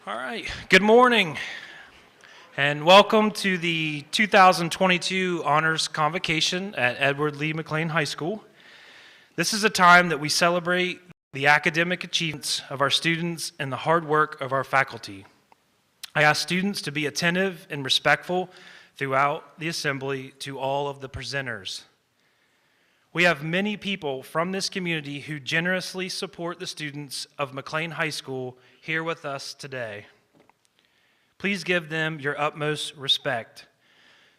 All right, good morning, and welcome to the 2022 Honors Convocation at Edward Lee McLean High School. This is a time that we celebrate the academic achievements of our students and the hard work of our faculty. I ask students to be attentive and respectful throughout the assembly to all of the presenters. We have many people from this community who generously support the students of McLean High School here with us today. Please give them your utmost respect.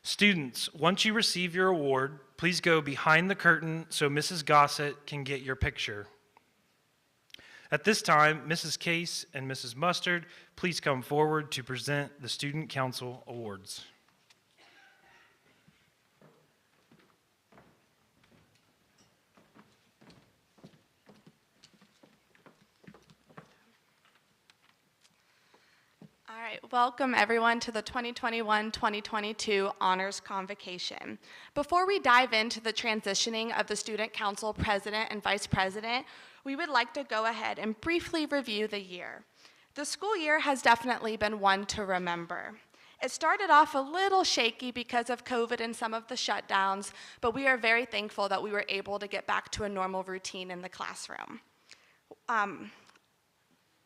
Students, once you receive your award, please go behind the curtain so Mrs. Gossett can get your picture. At this time, Mrs. Case and Mrs. Mustard, please come forward to present the Student Council Awards. All right, welcome everyone to the 2021-2022 Honors Convocation. Before we dive into the transitioning of the Student Council President and Vice President, we would like to go ahead and briefly review the year. The school year has definitely been one to remember. It started off a little shaky because of COVID and some of the shutdowns, but we are very thankful that we were able to get back to a normal routine in the classroom.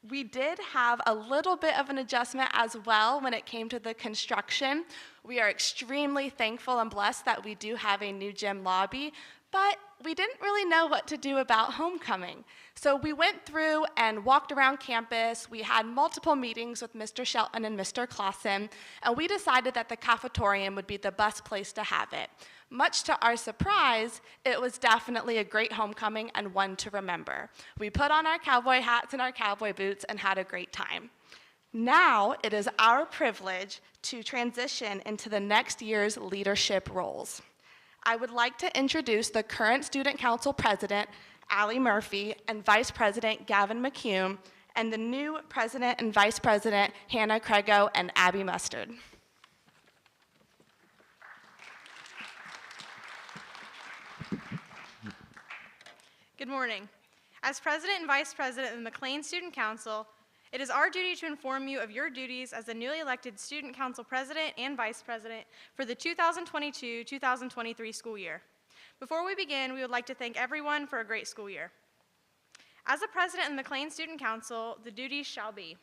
We did have a little bit of an adjustment as well when it came to the construction. We are extremely thankful and blessed that we do have a new gym lobby, but we didn't really know what to do about homecoming. So we went through and walked around campus. We had multiple meetings with Mr. Shelton and Mr. Clausen, and we decided that the cafetorium would be the best place to have it. Much to our surprise, it was definitely a great homecoming and one to remember. We put on our cowboy hats and our cowboy boots and had a great time. Now it is our privilege to transition into the next year's leadership roles. I would like to introduce the current Student Council President, Allie Murphy, and Vice President Gavin McCune, and the new President and Vice President, Hannah Crego and Abby Mustard. Good morning. As President and Vice President of the McLean Student Council, it is our duty to inform you of your duties as the newly elected Student Council President and Vice President for the 2022-2023 school year. Before we begin, we would like to thank everyone for a great school year. As the President of the McLean Student Council, the duties shall be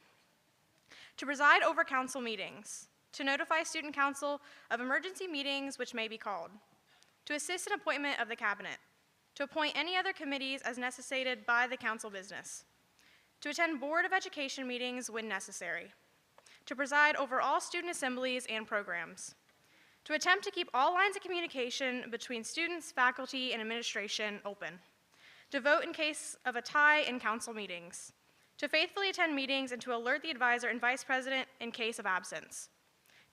to preside over council meetings, to notify Student Council of emergency meetings which may be called, to assist in appointment of the Cabinet, to appoint any other committees as necessitated by the council business, to attend Board of Education meetings when necessary, to preside over all student assemblies and programs, to attempt to keep all lines of communication between students, faculty, and administration open, to vote in case of a tie in council meetings, to faithfully attend meetings and to alert the advisor and vice president in case of absence,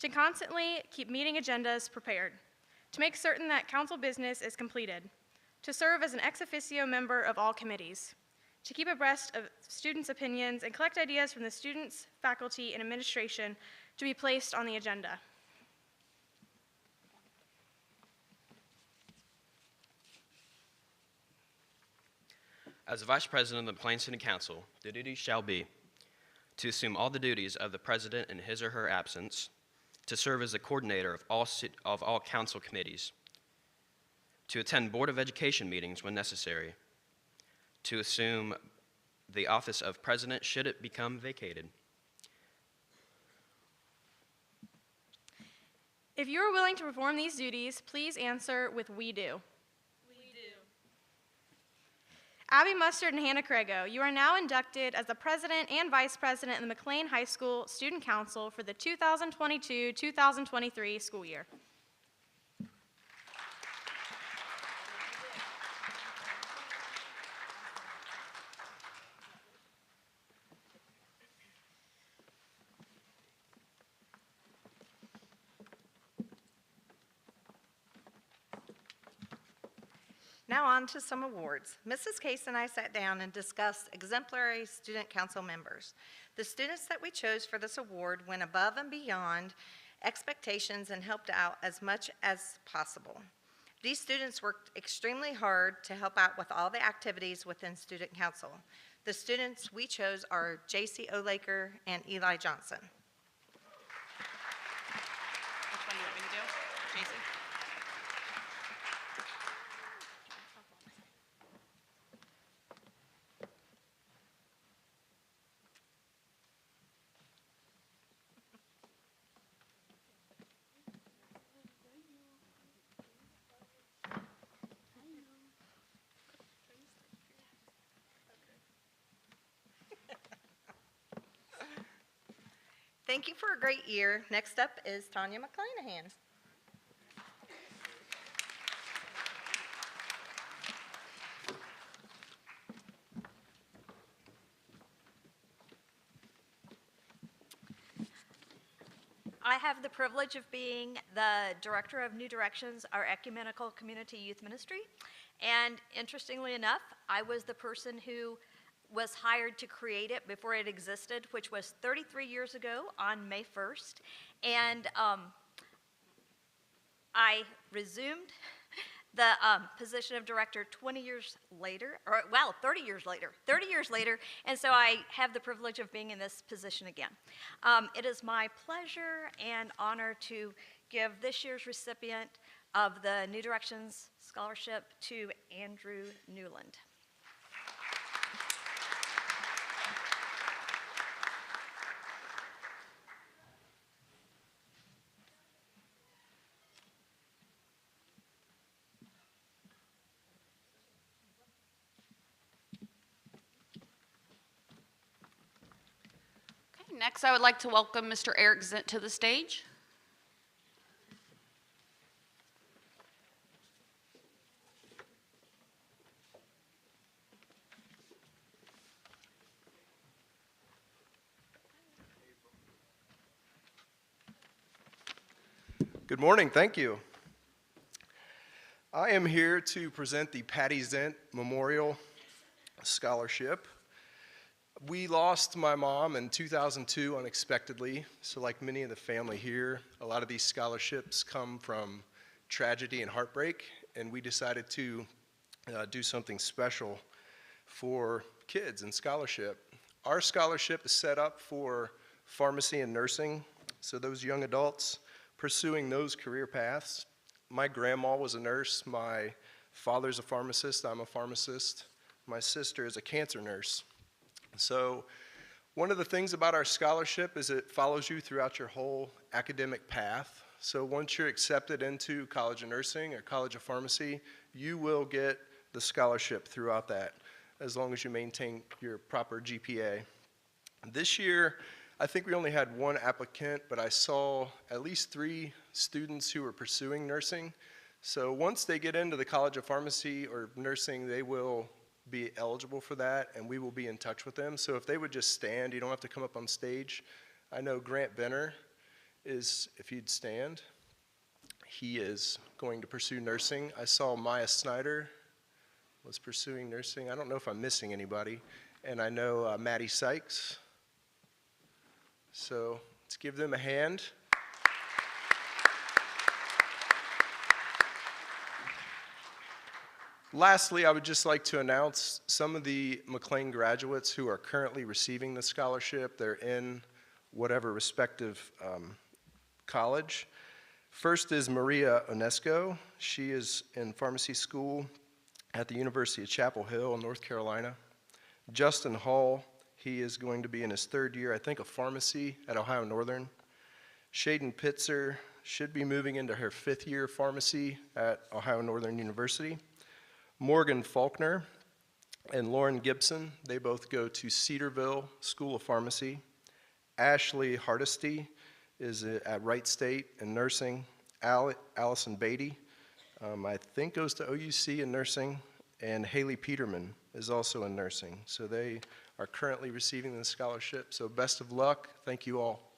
to constantly keep meeting agendas prepared, to make certain that council business is completed, to serve as an ex officio member of all committees, to keep abreast of students' opinions and collect ideas from the students, faculty, and administration to be placed on the agenda. As the Vice President of the McLean Student Council, the duties shall be to assume all the duties of the President in his or her absence, to serve as the coordinator of all council committees, to attend Board of Education meetings when necessary, to assume the office of President should it become vacated. If you are willing to perform these duties, please answer with "we do." We do. Abby Mustard and Hannah Crego, you are now inducted as the President and Vice President of the McLean High School Student Council for the 2022-2023 school year. Now on to some awards. Mrs. Case and I sat down and discussed exemplary student council members. The students that we chose for this award went above and beyond expectations and helped out as much as possible. These students worked extremely hard to help out with all the activities within student council. The students we chose are J.C. O'Laker and Eli Johnson. Which one do you want me to do? Jason? Thank you for a great year. Next up is Tanya McClanahan. I have the privilege of being the director of New Directions, our ecumenical community youth ministry. And interestingly enough, I was the person who was hired to create it before it existed, which was 33 years ago on May 1st. And I resumed the position of director 20 years later, or well, 30 years later, and so I have the privilege of being in this position again. It is my pleasure and honor to give this year's recipient of the New Directions Scholarship to Andrew Newland. Okay, next I would like to welcome Mr. Eric Zint to the stage. Good morning, thank you. I am here to present the Patty Zint Memorial Scholarship. We lost my mom in 2002 unexpectedly, so like many of the family here, a lot of these scholarships come from tragedy and heartbreak, and we decided to do something special for kids in scholarship. Our scholarship is set up for pharmacy and nursing, so those young adults pursuing those career paths. My grandma was a nurse, my father's a pharmacist, I'm a pharmacist, my sister is a cancer nurse. So one of the things about our scholarship is it follows you throughout your whole academic path. So once you're accepted into College of Nursing or College of Pharmacy, you will get the scholarship throughout that, as long as you maintain your proper GPA. This year, I think we only had one applicant, but I saw at least 3 students who were pursuing nursing. So once they get into the College of Pharmacy or Nursing, they will be eligible for that, and we will be in touch with them. So if they would just stand, you don't have to come up on stage. I know Grant Benner is, if you'd stand, he is going to pursue nursing. I saw Maya Snyder was pursuing nursing. I don't know if I'm missing anybody. And I know Maddie Sykes. So let's give them a hand. Lastly, I would just like to announce some of the McLean graduates who are currently receiving the scholarship. They're in whatever respective college. First is Maria Onesco. She is in pharmacy school at the University of Chapel Hill in North Carolina. Justin Hall, he is going to be in his 3rd year, I think, of pharmacy at Ohio Northern. Shaden Pitzer should be moving into her 5th year of pharmacy at Ohio Northern University. Morgan Faulkner and Lauren Gibson, they both go to Cedarville School of Pharmacy. Ashley Hardesty is at Wright State in nursing. Allison Beatty, I think, goes to OUC in nursing. And Haley Peterman is also in nursing. So they are currently receiving the scholarship. So best of luck. Thank you all.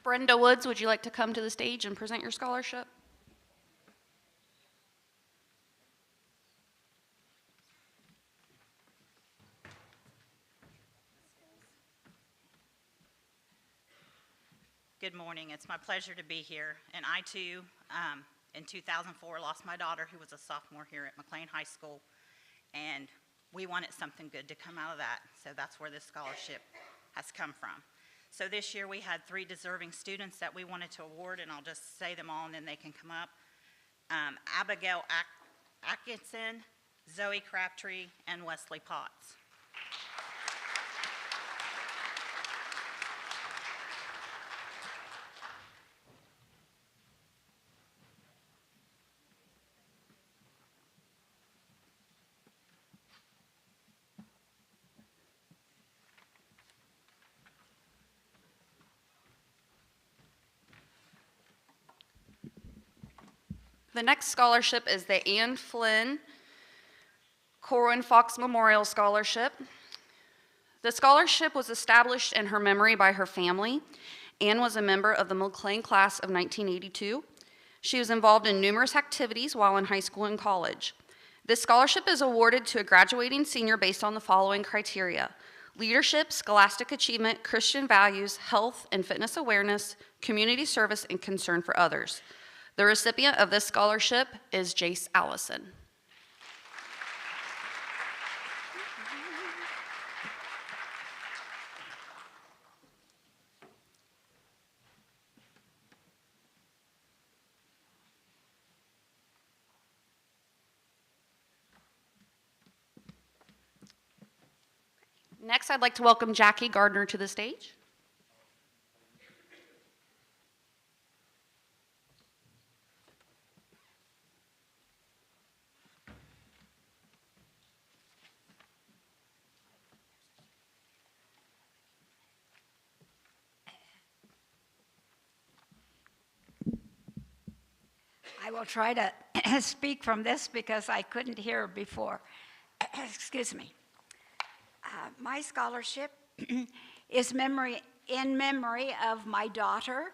Brenda Woods, would you like to come to the stage and present your scholarship? Good morning. It's my pleasure to be here. And I, too, in 2004, lost my daughter who was a sophomore here at McLean High School, and we wanted something good to come out of that, so that's where this scholarship has come from. So this year we had 3 deserving students that we wanted to award, and I'll just say them all and then they can come up. Abigail Atkinson, Zoe Crabtree, and Wesley Potts. The next scholarship is the Anne Flynn Corwin Fox Memorial Scholarship. The scholarship was established in her memory by her family. Anne was a member of the McLean class of 1982. She was involved in numerous activities while in high school and college. This scholarship is awarded to a graduating senior based on the following criteria: leadership, scholastic achievement, Christian values, health and fitness awareness, community service, and concern for others. The recipient of this scholarship is Jace Allison. Next, I'd like to welcome Jackie Gardner to the stage. I will try to speak from this because I couldn't hear before. Excuse me. My scholarship is in memory of my daughter,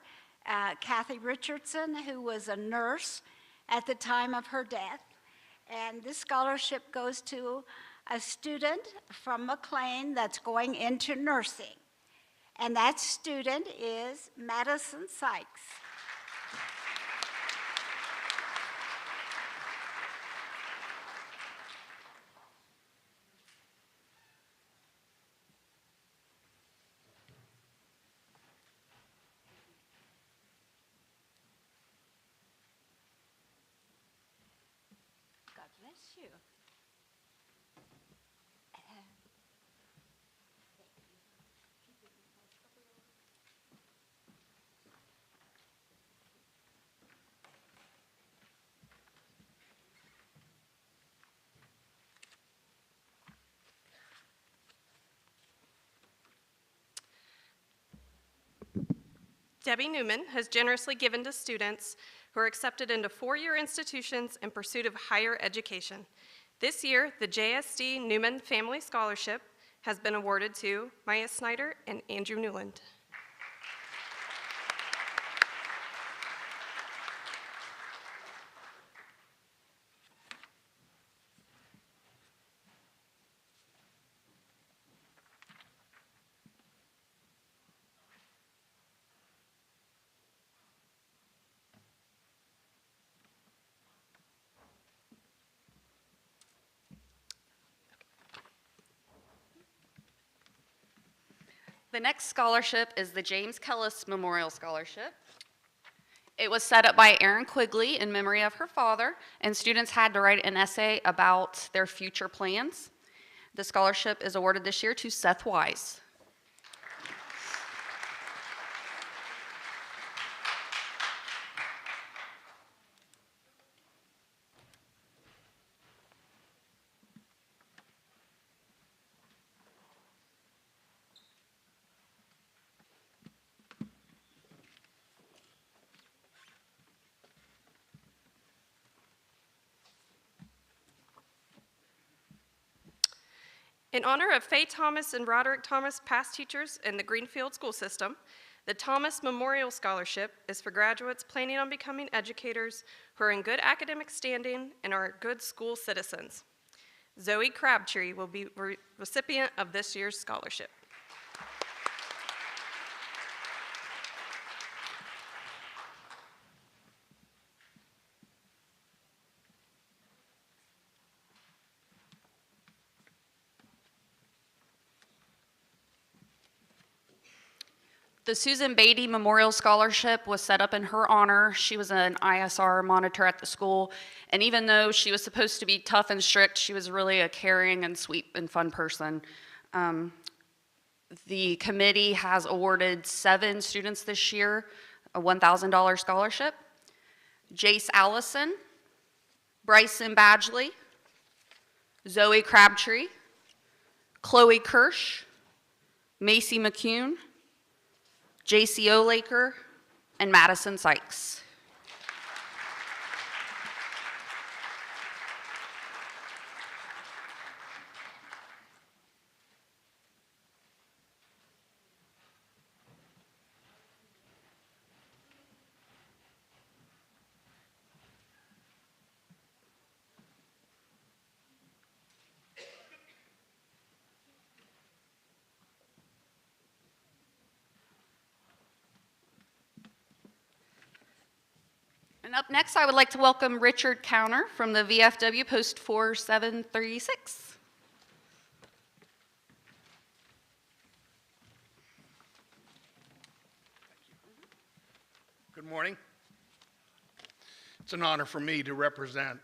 Kathy Richardson, who was a nurse at the time of her death. And this scholarship goes to a student from McLean that's going into nursing. And that student is Madison Sykes. God bless you. Debbie Newman has generously given to students who are accepted into four-year institutions in pursuit of higher education. This year, the JSD Newman Family Scholarship has been awarded to Maya Snyder and Andrew Newland. The next scholarship is the James Kellis Memorial Scholarship. It was set up by Erin Quigley in memory of her father, and students had to write an essay about their future plans. The scholarship is awarded this year to Seth Wise. In honor of Faye Thomas and Roderick Thomas, past teachers in the Greenfield school system, the Thomas Memorial Scholarship is for graduates planning on becoming educators who are in good academic standing and are good school citizens. Zoe Crabtree will be recipient of this year's scholarship. The Susan Beatty Memorial Scholarship was set up in her honor. She was an ISR monitor at the school, and even though she was supposed to be tough and strict, she was really a caring and sweet and fun person. The committee has awarded 7 students this year a $1,000 scholarship. Jace Allison, Bryson Badgley, Zoe Crabtree, Chloe Kirsch, Macy McCune, J.C. Olaker, and Madison Sykes. And up next, I would like to welcome Richard Counter from the VFW Post 4736. Good morning. It's an honor for me to represent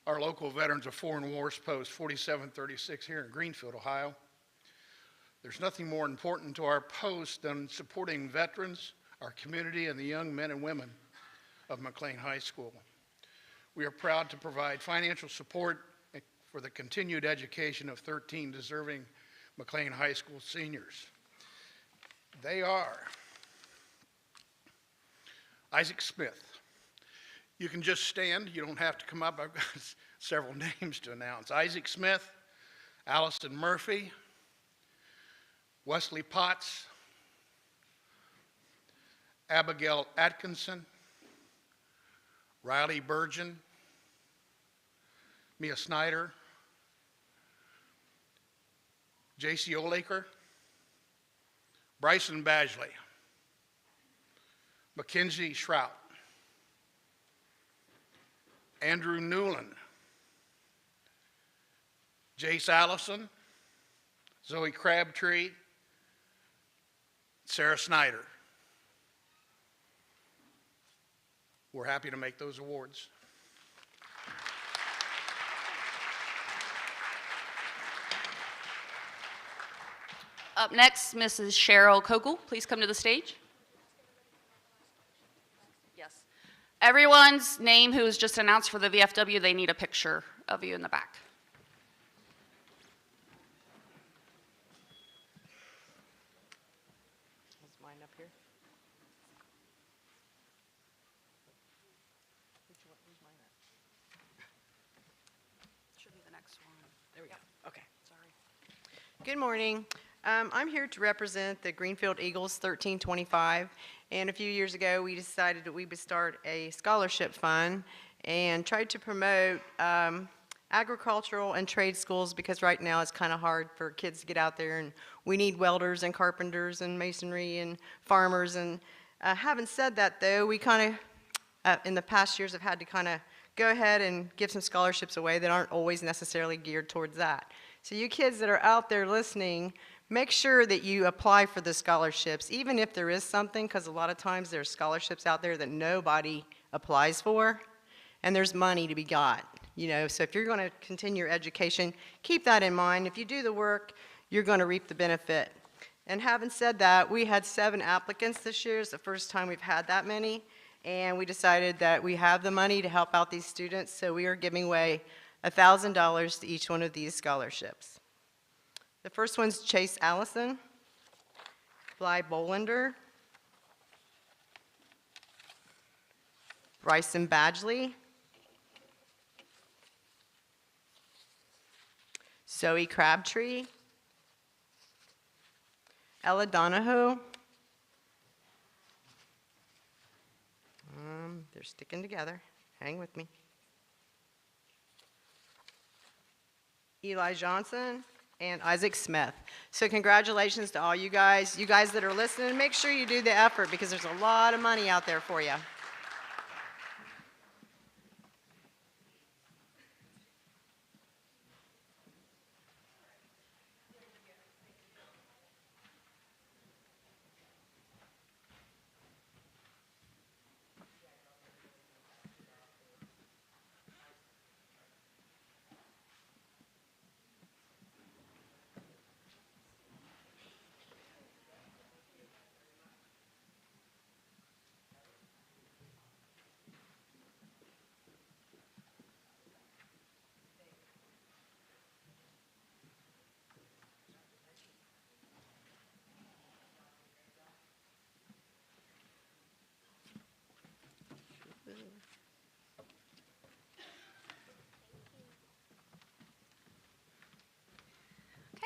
our local Veterans of Foreign Wars Post 4736 here in Greenfield, Ohio. There's nothing more important to our post than supporting veterans, our community, and the young men and women of McLean High School. We are proud to provide financial support for the continued education of 13 deserving McLean High School seniors. They are Isaac Smith. You can just stand, you don't have to come up. I've got several names to announce. Isaac Smith, Allison Murphy, Wesley Potts, Abigail Atkinson, Riley Burgeon, Mia Snyder, J.C. Olaker, Bryson Badgley, Mackenzie Shrout, Andrew Newland, Jace Allison, Zoe Crabtree, Sarah Snyder. We're happy to make those awards. Up next, Mrs. Cheryl Kogel, please come to the stage. Yes. Everyone's name who was just announced for the VFW, they need a picture of you in the back. Is mine up here? Where's mine at? Should be the next one. There we go. Okay. Sorry. Good morning. I'm here to represent the Greenfield Eagles 1325. And a few years ago, we decided that we would start a scholarship fund and try to promote agricultural and trade schools, because right now it's kind of hard for kids to get out there, and we need welders and carpenters and masonry and farmers. And having said that, though, we kind of, in the past years, have had to kind of go ahead and give some scholarships away that aren't always necessarily geared towards that. So you kids that are out there listening, make sure that you apply for the scholarships, even if there is something, because a lot of times there's scholarships out there that nobody applies for, and there's money to be got. You know, so if you're going to continue your education, keep that in mind. If you do the work, you're going to reap the benefit. And having said that, we had 7 applicants this year. It's the first time we've had that many, and we decided that we have the money to help out these students, so we are giving away $1,000 to each one of these scholarships. The first one's Chase Allison, Bly Bolander, Bryson Badgley, Zoe Crabtree, Ella Donahoe. They're sticking together. Hang with me. Eli Johnson and Isaac Smith. So congratulations to all you guys that are listening. Make sure you do the effort, because there's a lot of money out there for you.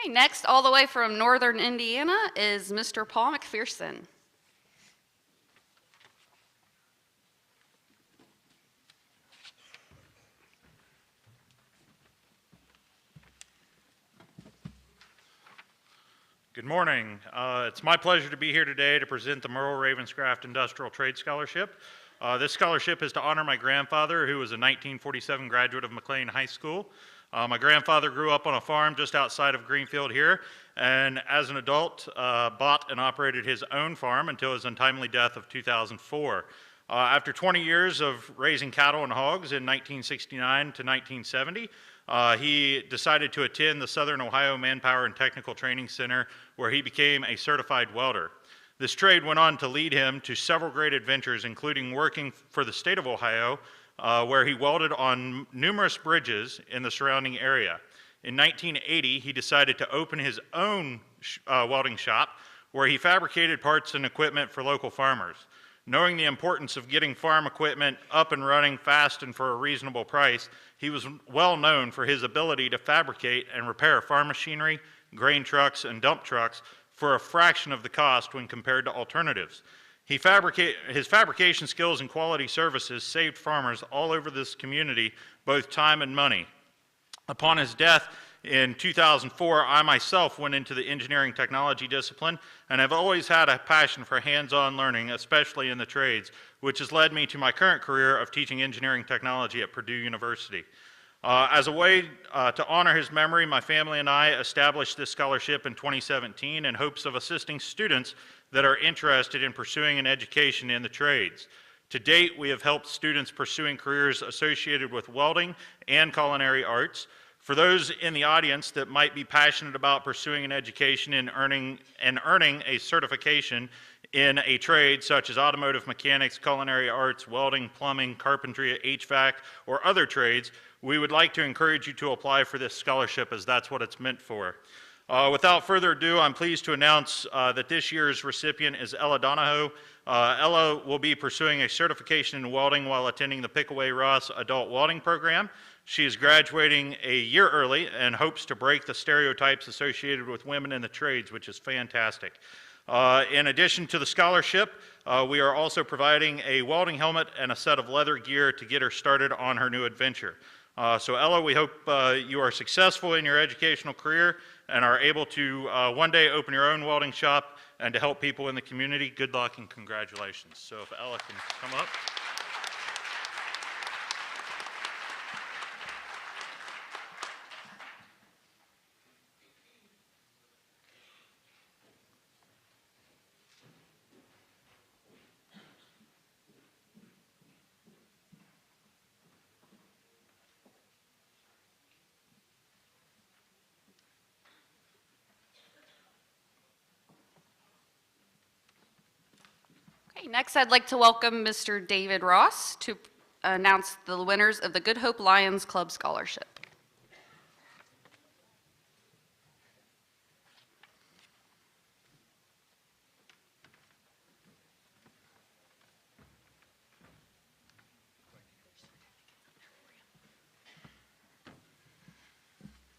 Okay, next, all the way from northern Indiana is Mr. Paul McPherson. Good morning. It's my pleasure to be here today to present the Merle Ravenscraft Industrial Trade Scholarship. This scholarship is to honor my grandfather, who was a 1947 graduate of McLean High School. My grandfather grew up on a farm just outside of Greenfield here, and as an adult, bought and operated his own farm until his untimely death of 2004. After 20 years of raising cattle and hogs in 1969 to 1970, he decided to attend the Southern Ohio Manpower and Technical Training Center, where he became a certified welder. This trade went on to lead him to several great adventures, including working for the state of Ohio, where he welded on numerous bridges in the surrounding area. In 1980, he decided to open his own welding shop, where he fabricated parts and equipment for local farmers. Knowing the importance of getting farm equipment up and running fast and for a reasonable price, he was well known for his ability to fabricate and repair farm machinery, grain trucks, and dump trucks for a fraction of the cost when compared to alternatives. His fabrication skills and quality services saved farmers all over this community both time and money. Upon his death in 2004, I myself went into the engineering technology discipline and have always had a passion for hands-on learning, especially in the trades, which has led me to my current career of teaching engineering technology at Purdue University. As a way to honor his memory, my family and I established this scholarship in 2017 in hopes of assisting students that are interested in pursuing an education in the trades. To date, we have helped students pursuing careers associated with welding and culinary arts. For those in the audience that might be passionate about pursuing an education and earning a certification in a trade such as automotive mechanics, culinary arts, welding, plumbing, carpentry, HVAC, or other trades, we would like to encourage you to apply for this scholarship, as that's what it's meant for. Without further ado, I'm pleased to announce that this year's recipient is Ella Donahoe. Ella will be pursuing a certification in welding while attending the Pickaway Ross Adult Welding Program. She is graduating a year early and hopes to break the stereotypes associated with women in the trades, which is fantastic. In addition to the scholarship, we are also providing a welding helmet and a set of leather gear to get her started on her new adventure. So Ella, we hope you are successful in your educational career and are able to one day open your own welding shop and to help people in the community. Good luck and congratulations. So if Ella can come up. Okay, next I'd like to welcome Mr. David Ross to announce the winners of the Good Hope Lions Club Scholarship.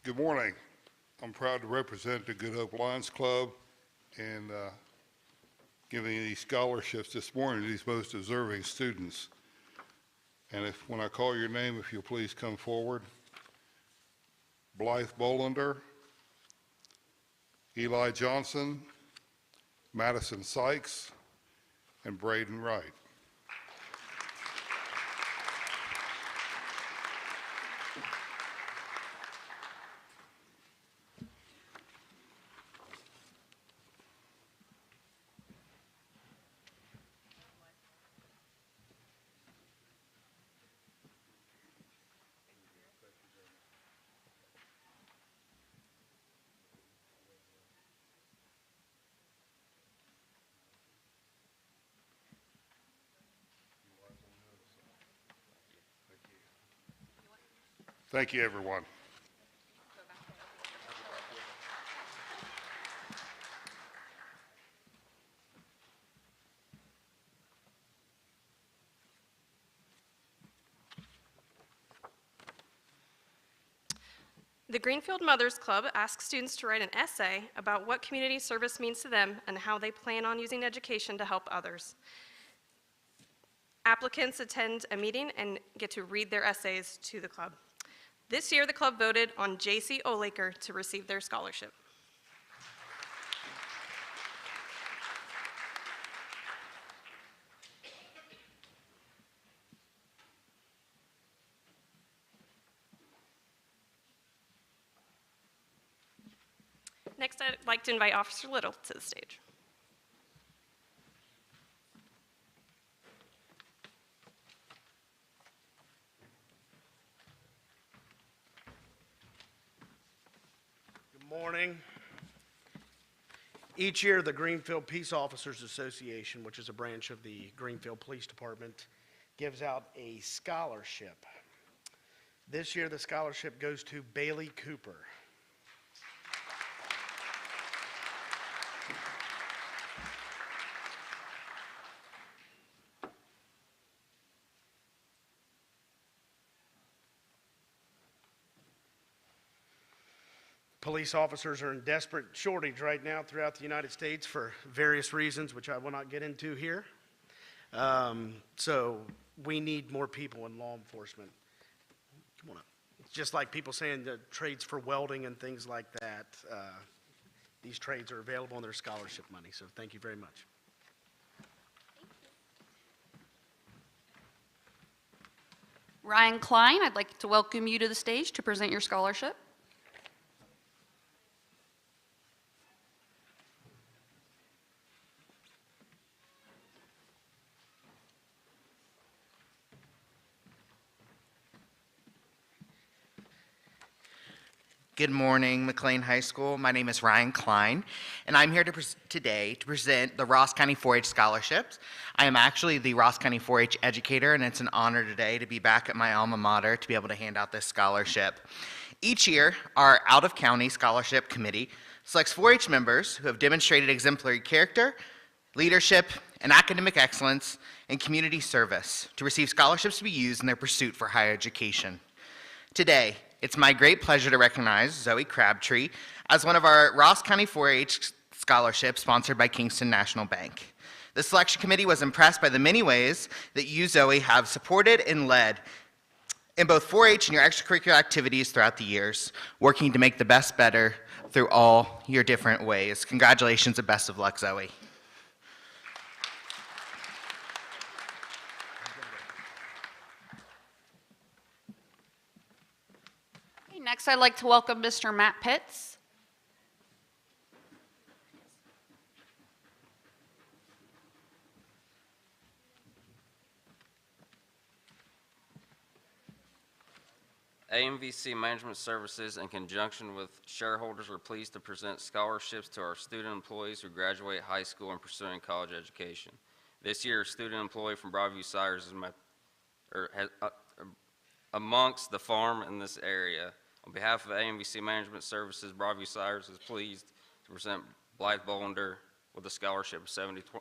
Good morning. I'm proud to represent the Good Hope Lions Club and giving these scholarships this morning to these most deserving students. And when I call your name, if you'll please come forward. Blythe Bolander, Eli Johnson, Madison Sykes, and Braden Wright. Thank you, everyone. The Greenfield Mothers Club asks students to write an essay about what community service means to them and how they plan on using education to help others. Applicants attend a meeting and get to read their essays to the club. This year, the club voted on J.C. Olaker to receive their scholarship. Next, I'd like to invite Officer Little to the stage. Good morning. Each year, the Greenfield Peace Officers Association, which is a branch of the Greenfield Police Department, gives out a scholarship. This year, the scholarship goes to Bailey Cooper. Police officers are in desperate shortage right now throughout the United States for various reasons, which I will not get into here. So we need more people in law enforcement. Come on up. It's just like people saying the trades for welding and things like that. These trades are available in their scholarship money, so thank you very much. Ryan Klein, I'd like to welcome you to the stage to present your scholarship. Good morning, McLean High School. My name is Ryan Klein, and I'm here today to present the Ross County 4-H Scholarships. I am actually the Ross County 4-H educator, and it's an honor today to be back at my alma mater to be able to hand out this scholarship. Each year, our out-of-county scholarship committee selects 4-H members who have demonstrated exemplary character, leadership, and academic excellence and community service to receive scholarships to be used in their pursuit for higher education. Today, it's my great pleasure to recognize Zoe Crabtree as one of our Ross County 4-H scholarships sponsored by Kingston National Bank. The selection committee was impressed by the many ways that you, Zoe, have supported and led in both 4-H and your extracurricular activities throughout the years, working to make the best better through all your different ways. Congratulations and best of luck, Zoe. Next, I'd like to welcome Mr. Matt Pitts. AMVC Management Services, in conjunction with shareholders, are pleased to present scholarships to our student employees who graduate high school and pursuing college education. This year, a student employee from Broadview Sires is amongst the farm in this area. On behalf of AMVC Management Services, Broadview Sires is pleased to present Blythe Bollender with a scholarship of $725.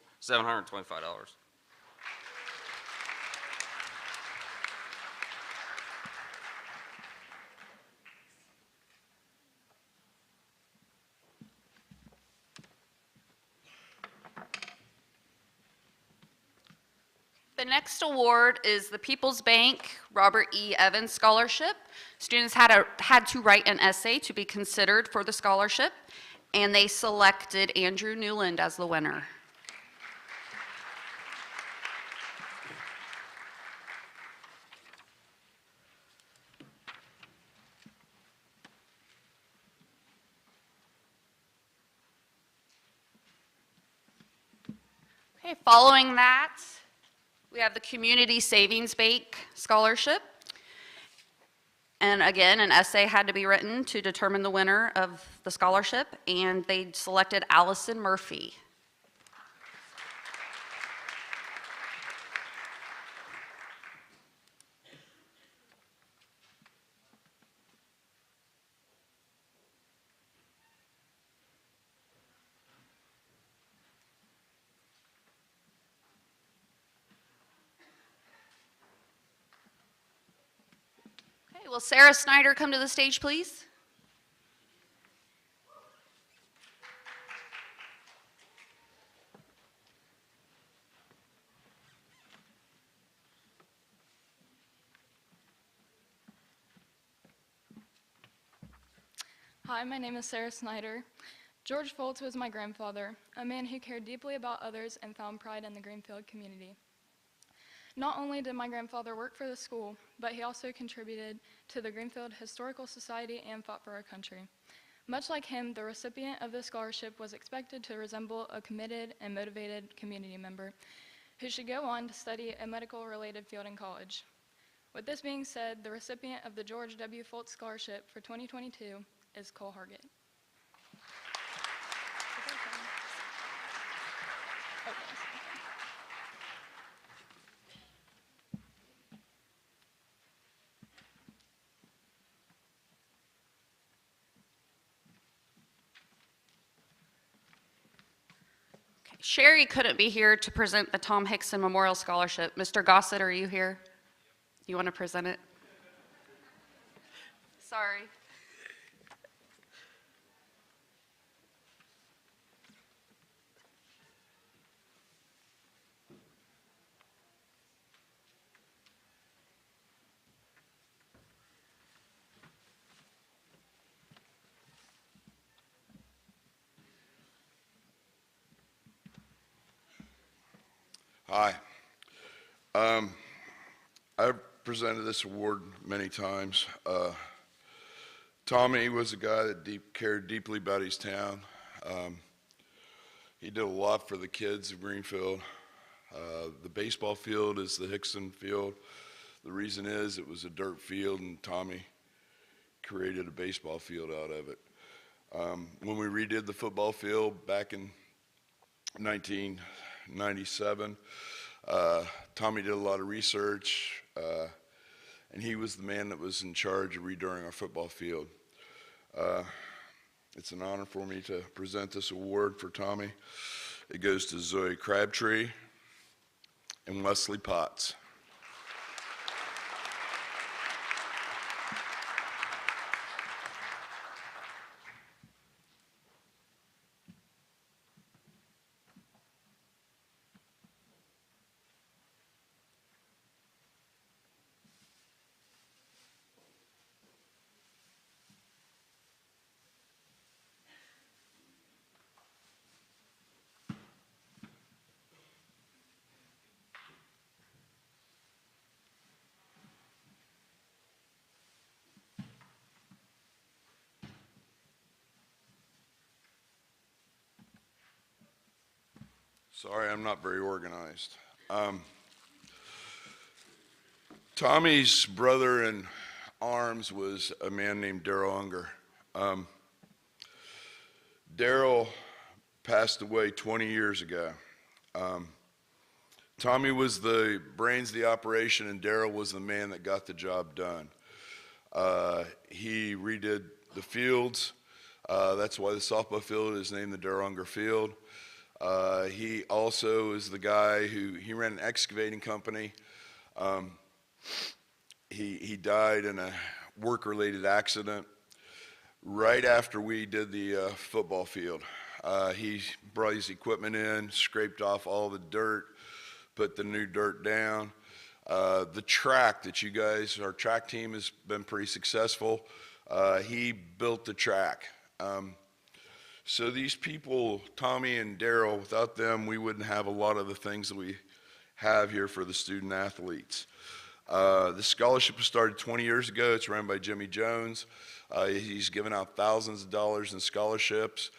The next award is the People's Bank Robert E. Evans Scholarship. Students had to write an essay to be considered for the scholarship, and they selected Andrew Newland as the winner. Okay, following that, we have the Community Savings Bank Scholarship. And again, an essay had to be written to determine the winner of the scholarship, and they selected Allison Murphy. Will Sarah Snyder come to the stage, please? Hi, my name is Sarah Snyder. George Foltz was my grandfather, a man who cared deeply about others and found pride in the Greenfield community. Not only did my grandfather work for the school, but he also contributed to the Greenfield Historical Society and fought for our country. Much like him, the recipient of this scholarship was expected to resemble a committed and motivated community member who should go on to study a medical-related field in college. With this being said, the recipient of the George W. Foltz Scholarship for 2022 is Cole Hargett. Sherry couldn't be here to present the Tom Hickson Memorial Scholarship. Mr. Gossett, are you here? You want to present it? Sorry. Hi. I've presented this award many times. Tommy was a guy that cared deeply about his town. He did a lot for the kids of Greenfield. The baseball field is the Hickson field. The reason is it was a dirt field and Tommy created a baseball field out of it. When we redid the football field back in 1997, Tommy did a lot of research, and he was the man that was in charge of redoing our football field. It's an honor for me to present this award for Tommy. It goes to Zoe Crabtree and Wesley Potts. Sorry, I'm not very organized. Tommy's brother in arms was a man named Darrell Unger. Darrell passed away 20 years ago. Tommy was the brains of the operation, and Darrell was the man that got the job done. He redid the fields. That's why the softball field is named the Darrell Unger Field. He also is the guy he ran an excavating company. He died in a work-related accident right after we did the football field. He brought his equipment in, scraped off all the dirt, put the new dirt down. The track that you guys, our track team has been pretty successful. He built the track. So these people, Tommy and Darrell, without them, we wouldn't have a lot of the things that we have here for the student athletes. The scholarship was started 20 years ago. It's run by Jimmy Jones. He's given out thousands of dollars in scholarships.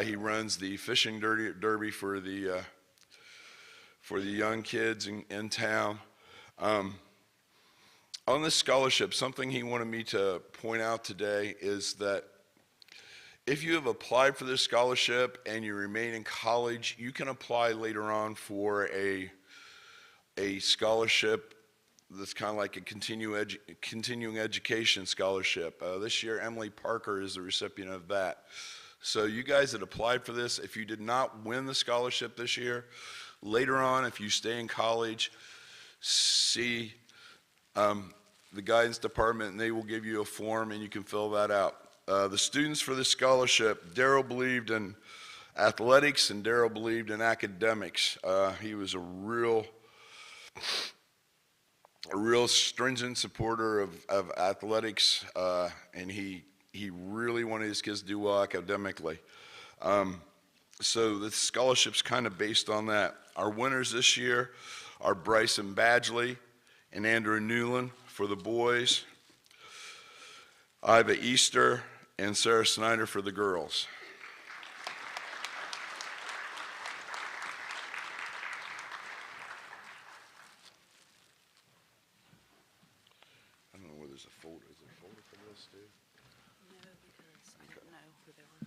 He runs the fishing derby for the young kids in town. On this scholarship, something he wanted me to point out today is that if you have applied for this scholarship and you remain in college, you can apply later on for a scholarship that's kind of like a continuing education scholarship. This year, Emily Parker is the recipient of that. So you guys that applied for this, if you did not win the scholarship this year, later on, if you stay in college, see the guidance department, and they will give you a form and you can fill that out. The students for this scholarship, Darrell believed in athletics and Darrell believed in academics. He was a real stringent supporter of athletics, and he he really wanted his kids to do well academically. So the scholarship's kind of based on that. Our winners this year are Bryson Badgley and Andrew Newland for the boys, Iva Easter and Sarah Snyder for the girls. I don't know whether there's a folder. Is there a folder for this, Dave? No, because I don't know who they were.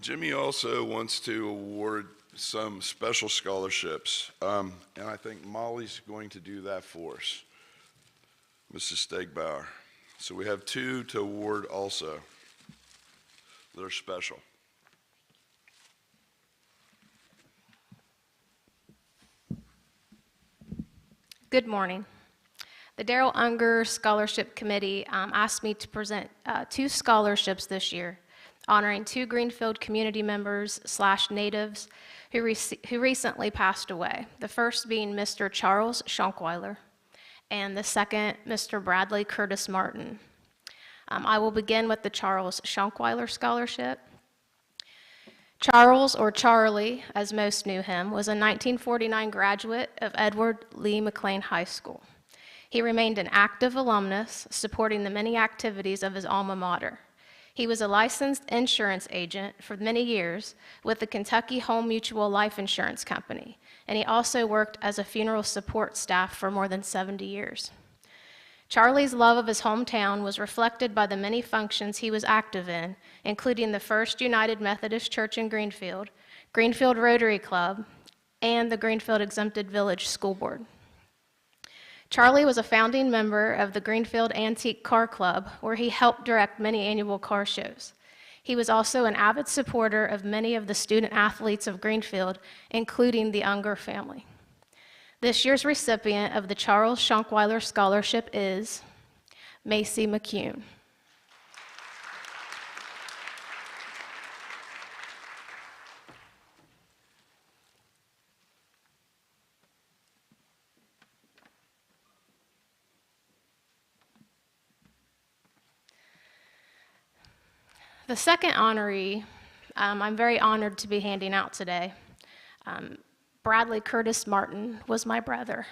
Jimmy also wants to award some special scholarships, and I think Molly's going to do that for us, Mrs. Stegbauer. So we have 2 to award also that are special. Good morning. The Darrell Unger Scholarship Committee asked me to present 2 scholarships this year, honoring 2 Greenfield community members / natives who recently passed away. The first being Mr. Charles Schunkweiler, and the second, Mr. Bradley Curtis Martin. I will begin with the Charles Schunkweiler Scholarship. Charles, or Charlie, as most knew him, was a 1949 graduate of Edward Lee McLean High School. He remained an active alumnus, supporting the many activities of his alma mater. He was a licensed insurance agent for many years with the Kentucky Home Mutual Life Insurance Company, and he also worked as a funeral support staff for more than 70 years. Charlie's love of his hometown was reflected by the many functions he was active in, including the First United Methodist Church in Greenfield, Greenfield Rotary Club, and the Greenfield Exempted Village School Board. Charlie was a founding member of the Greenfield Antique Car Club, where he helped direct many annual car shows. He was also an avid supporter of many of the student athletes of Greenfield, including the Unger family. This year's recipient of the Charles Schunkweiler Scholarship is Macy McCune. The second honoree, I'm very honored to be handing out today. Bradley Curtis Martin was my brother.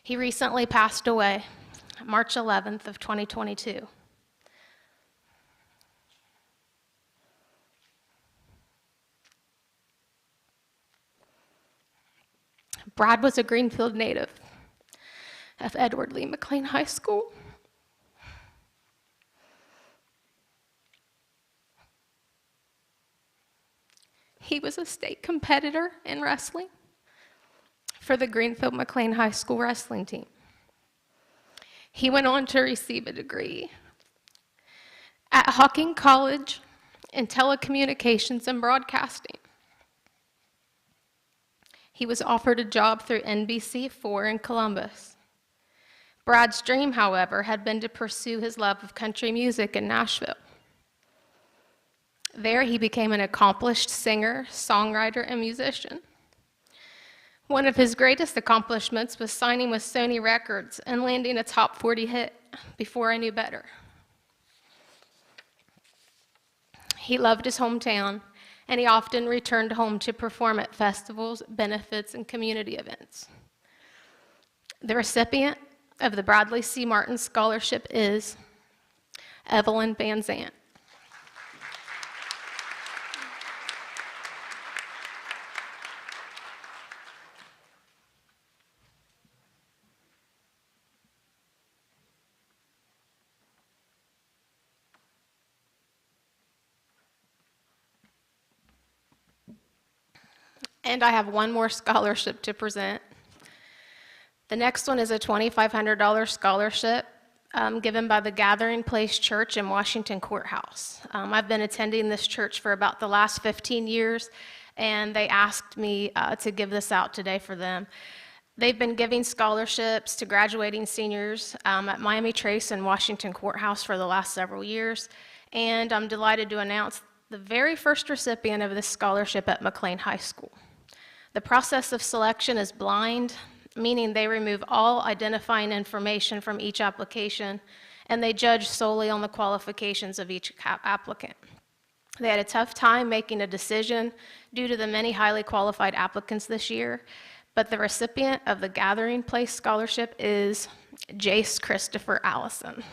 He recently passed away, March 11th of 2022. Brad was a Greenfield native of Edward Lee McLean High School. He was a state competitor in wrestling for the Greenfield McLean High School wrestling team. He went on to receive a degree at Hawking College in telecommunications and broadcasting. He was offered a job through NBC4 in Columbus. Brad's dream, however, had been to pursue his love of country music in Nashville. There, he became an accomplished singer, songwriter, and musician. One of his greatest accomplishments was signing with Sony Records and landing a top 40 hit, Before I Knew Better. He loved his hometown, and he often returned home to perform at festivals, benefits, and community events. The recipient of the Bradley C. Martin Scholarship is Evelyn Van Zandt. And I have one more scholarship to present. The next one is a $2,500 scholarship given by the Gathering Place Church in Washington Courthouse. I've been attending this church for about the last 15 years, and they asked me to give this out today for them. They've been giving scholarships to graduating seniors at Miami Trace and Washington Courthouse for the last several years, and I'm delighted to announce the very first recipient of this scholarship at McLean High School. The process of selection is blind, meaning they remove all identifying information from each application, and they judge solely on the qualifications of each applicant. They had a tough time making a decision due to the many highly qualified applicants this year, but the recipient of the Gathering Place Scholarship is Jace Christopher Allison.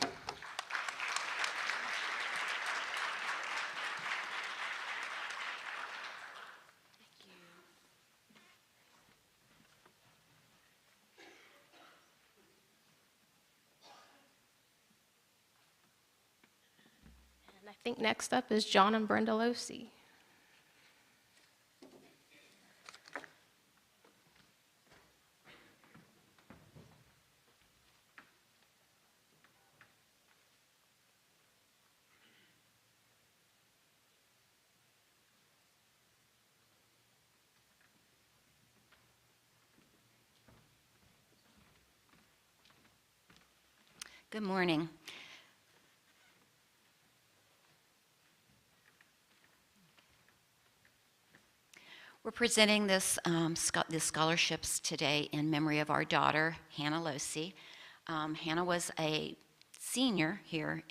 And I think next up is John and Brenda Losey. Good morning. We're presenting this scholarships today in memory of our daughter, Hannah Losey. Hannah was a senior here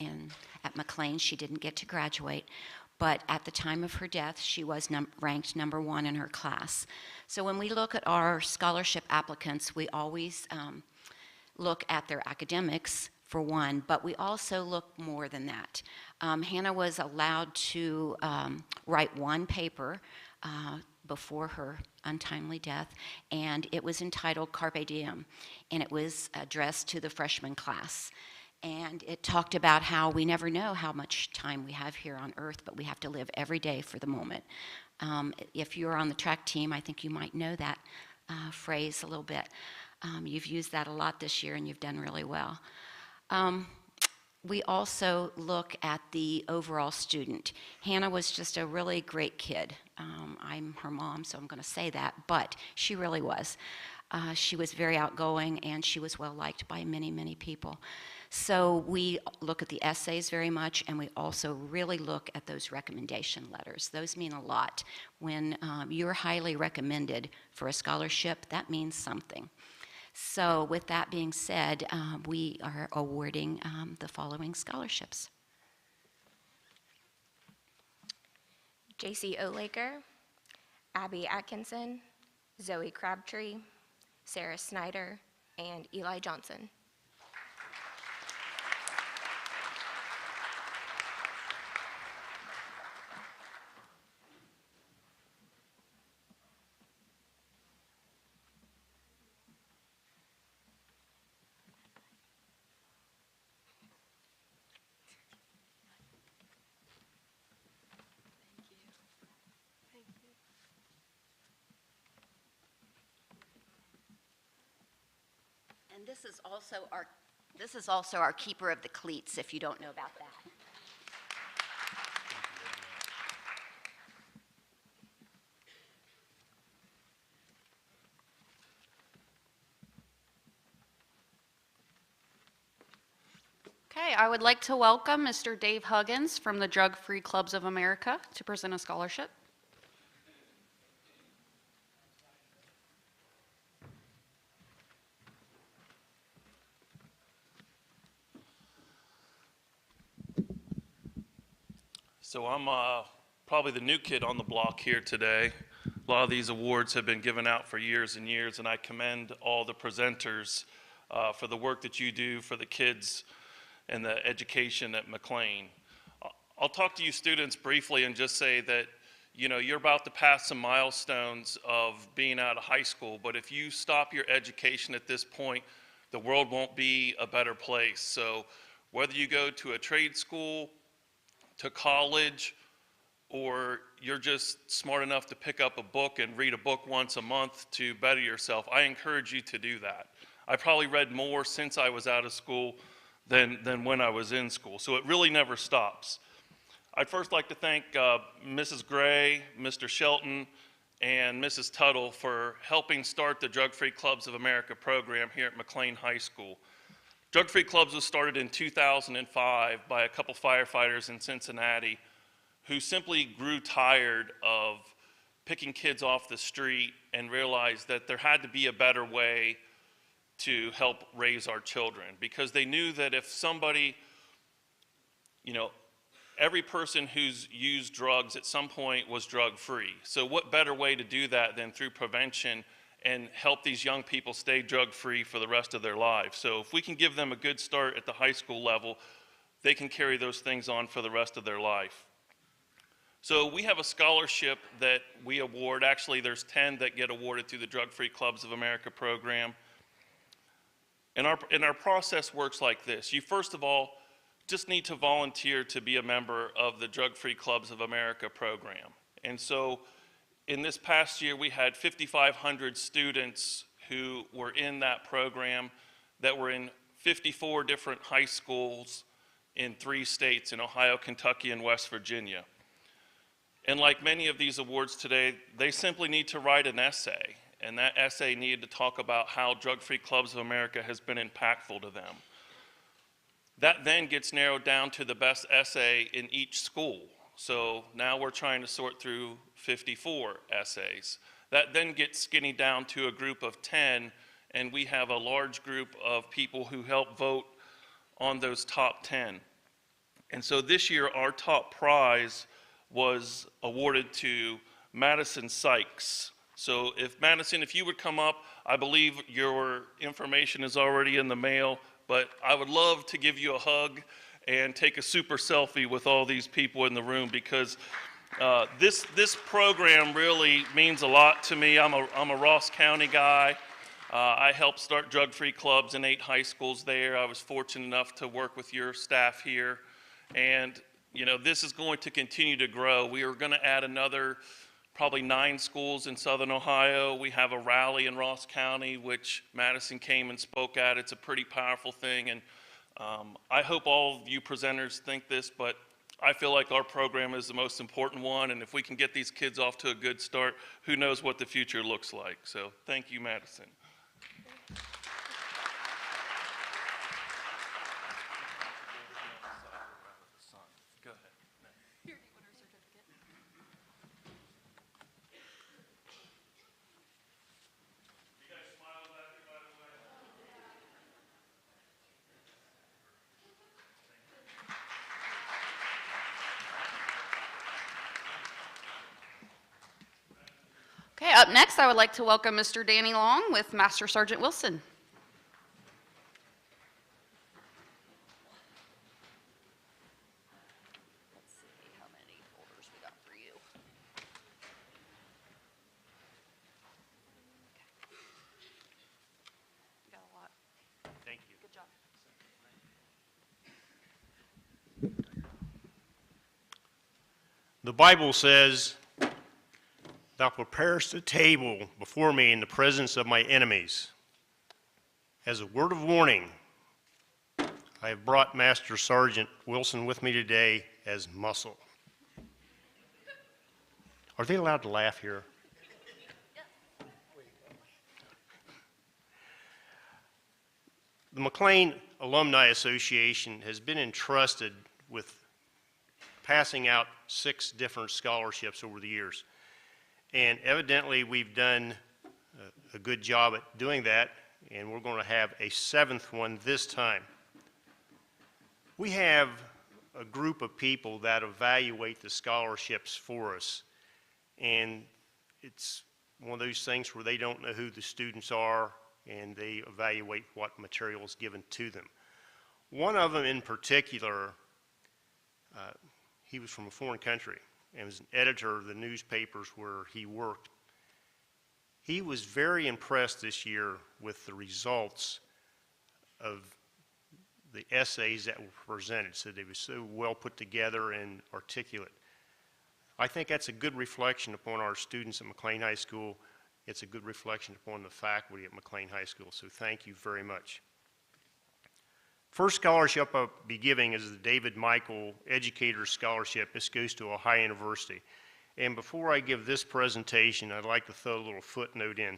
at McLean. She didn't get to graduate, but at the time of her death, she was ranked number 1 in her class. So when we look at our scholarship applicants, we always look at their academics, for one, but we also look more than that. Hannah was allowed to write one paper before her untimely death, and it was entitled Carpe Diem, and it was addressed to the freshman class. And it talked about how we never know how much time we have here on earth, but we have to live every day for the moment. If you're on the track team, I think you might know that phrase a little bit. You've used that a lot this year, and you've done really well. We also look at the overall student. Hannah was just a really great kid. I'm her mom, so I'm going to say that, but she really was. She was very outgoing, and she was well liked by many, many people. So we look at the essays very much, and we also really look at those recommendation letters. Those mean a lot. When you're highly recommended for a scholarship, that means something. So with that being said, we are awarding the following scholarships. J.C. Olaker, Abby Atkinson, Zoe Crabtree, Sarah Snyder, and Eli Johnson. And this is also our keeper of the cleats, if you don't know about that. Okay, I would like to welcome Mr. Dave Huggins from the Drug Free Clubs of America to present a scholarship. So I'm probably the new kid on the block here today. A lot of these awards have been given out for years and years, and I commend all the presenters for the work that you do for the kids and the education at McLean. I'll talk to you students briefly and just say that, you know, you're about to pass some milestones of being out of high school, but if you stop your education at this point, the world won't be a better place. So whether you go to a trade school, to college, or you're just smart enough to pick up a book and read a book once a month to better yourself, I encourage you to do that. I probably read more since I was out of school than when I was in school, so it really never stops. I'd first like to thank Mrs. Gray, Mr. Shelton, and Mrs. Tuttle for helping start the Drug Free Clubs of America program here at McLean High School. Drug-free clubs was started in 2005 by a couple firefighters in Cincinnati who simply grew tired of picking kids off the street and realized that there had to be a better way to help raise our children, because they knew that if somebody, every person who's used drugs at some point was drug-free. So what better way to do that than through prevention and help these young people stay drug-free for the rest of their lives? So if we can give them a good start at the high school level, they can carry those things on for the rest of their life. So we have a scholarship that we award. Actually, there's 10 that get awarded through the Drug-Free Clubs of America program. And our process works like this. You first of all just need to volunteer to be a member of the Drug-Free Clubs of America program. And so in this past year, we had 5,500 students who were in that program that were in 54 different high schools in 3 states, in Ohio, Kentucky, and West Virginia. And like many of these awards today, they simply need to write an essay. And that essay needed to talk about how Drug-Free Clubs of America has been impactful to them. That then gets narrowed down to the best essay in each school. So now we're trying to sort through 54 essays. That then gets skinny down to a group of 10, and we have a large group of people who help vote on those top 10. And so this year, our top prize was awarded to Madison Sykes. So Madison, if you would come up, I believe your information is already in the mail, but I would love to give you a hug and take a super selfie with all these people in the room, because this program really means a lot to me. I'm a Ross County guy. I helped start drug-free clubs in 8 high schools there. I was fortunate enough to work with your staff here. And this is going to continue to grow. We are going to add another probably 9 schools in Southern Ohio. We have a rally in Ross County, which Madison came and spoke at. It's a pretty powerful thing, and I hope all of you presenters think this, but I feel like our program is the most important one, and if we can get these kids off to a good start, who knows what the future looks like. So thank you, Madison. Okay, up next, I would like to welcome Mr. Danny Long with Master Sergeant Wilson. Let's see how many folders we got for you. Okay. Got a lot. Thank you. Good job. The Bible says, "Thou preparest a table before me in the presence of my enemies." As a word of warning, I have brought Master Sergeant Wilson with me today as muscle. Are they allowed to laugh here? The McLean Alumni Association has been entrusted with passing out 6 different scholarships over the years. And evidently, we've done a good job at doing that, and we're going to have a 7th one this time. We have a group of people that evaluate the scholarships for us, and it's one of those things where they don't know who the students are, and they evaluate what material is given to them. One of them in particular, he was from a foreign country and was an editor of the newspapers where he worked. He was very impressed this year with the results of the essays that were presented. So they were so well put together and articulate. I think that's a good reflection upon our students at McLean High School. It's a good reflection upon the faculty at McLean High School, so thank you very much. First scholarship I'll be giving is the David Michael Educator Scholarship. This goes to Ohio University. And before I give this presentation, I'd like to throw a little footnote in.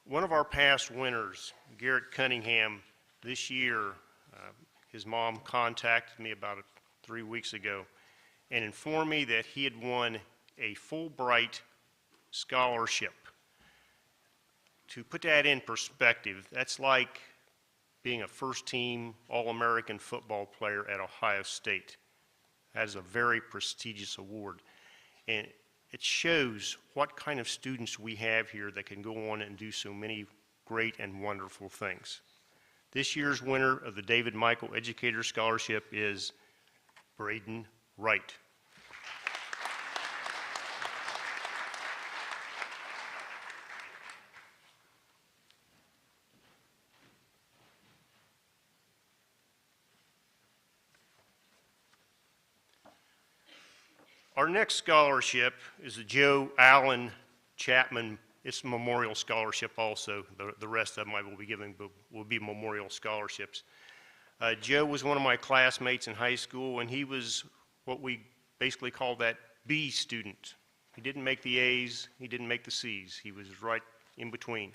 One of our past winners, Garrett Cunningham, this year, his mom contacted me about 3 weeks ago and informed me that he had won a Fulbright scholarship. To put that in perspective, that's like being a first-team All-American football player at Ohio State. That is a very prestigious award. And it shows what kind of students we have here that can go on and do so many great and wonderful things. This year's winner of the David Michael Educator Scholarship is Braden Wright. Our next scholarship is the Joe Allen Chapman. It's a memorial scholarship also. The rest of them I will be giving will be memorial scholarships. Joe was one of my classmates in high school, and he was what we basically call that B student. He didn't make the A's, he didn't make the C's. He was right in between.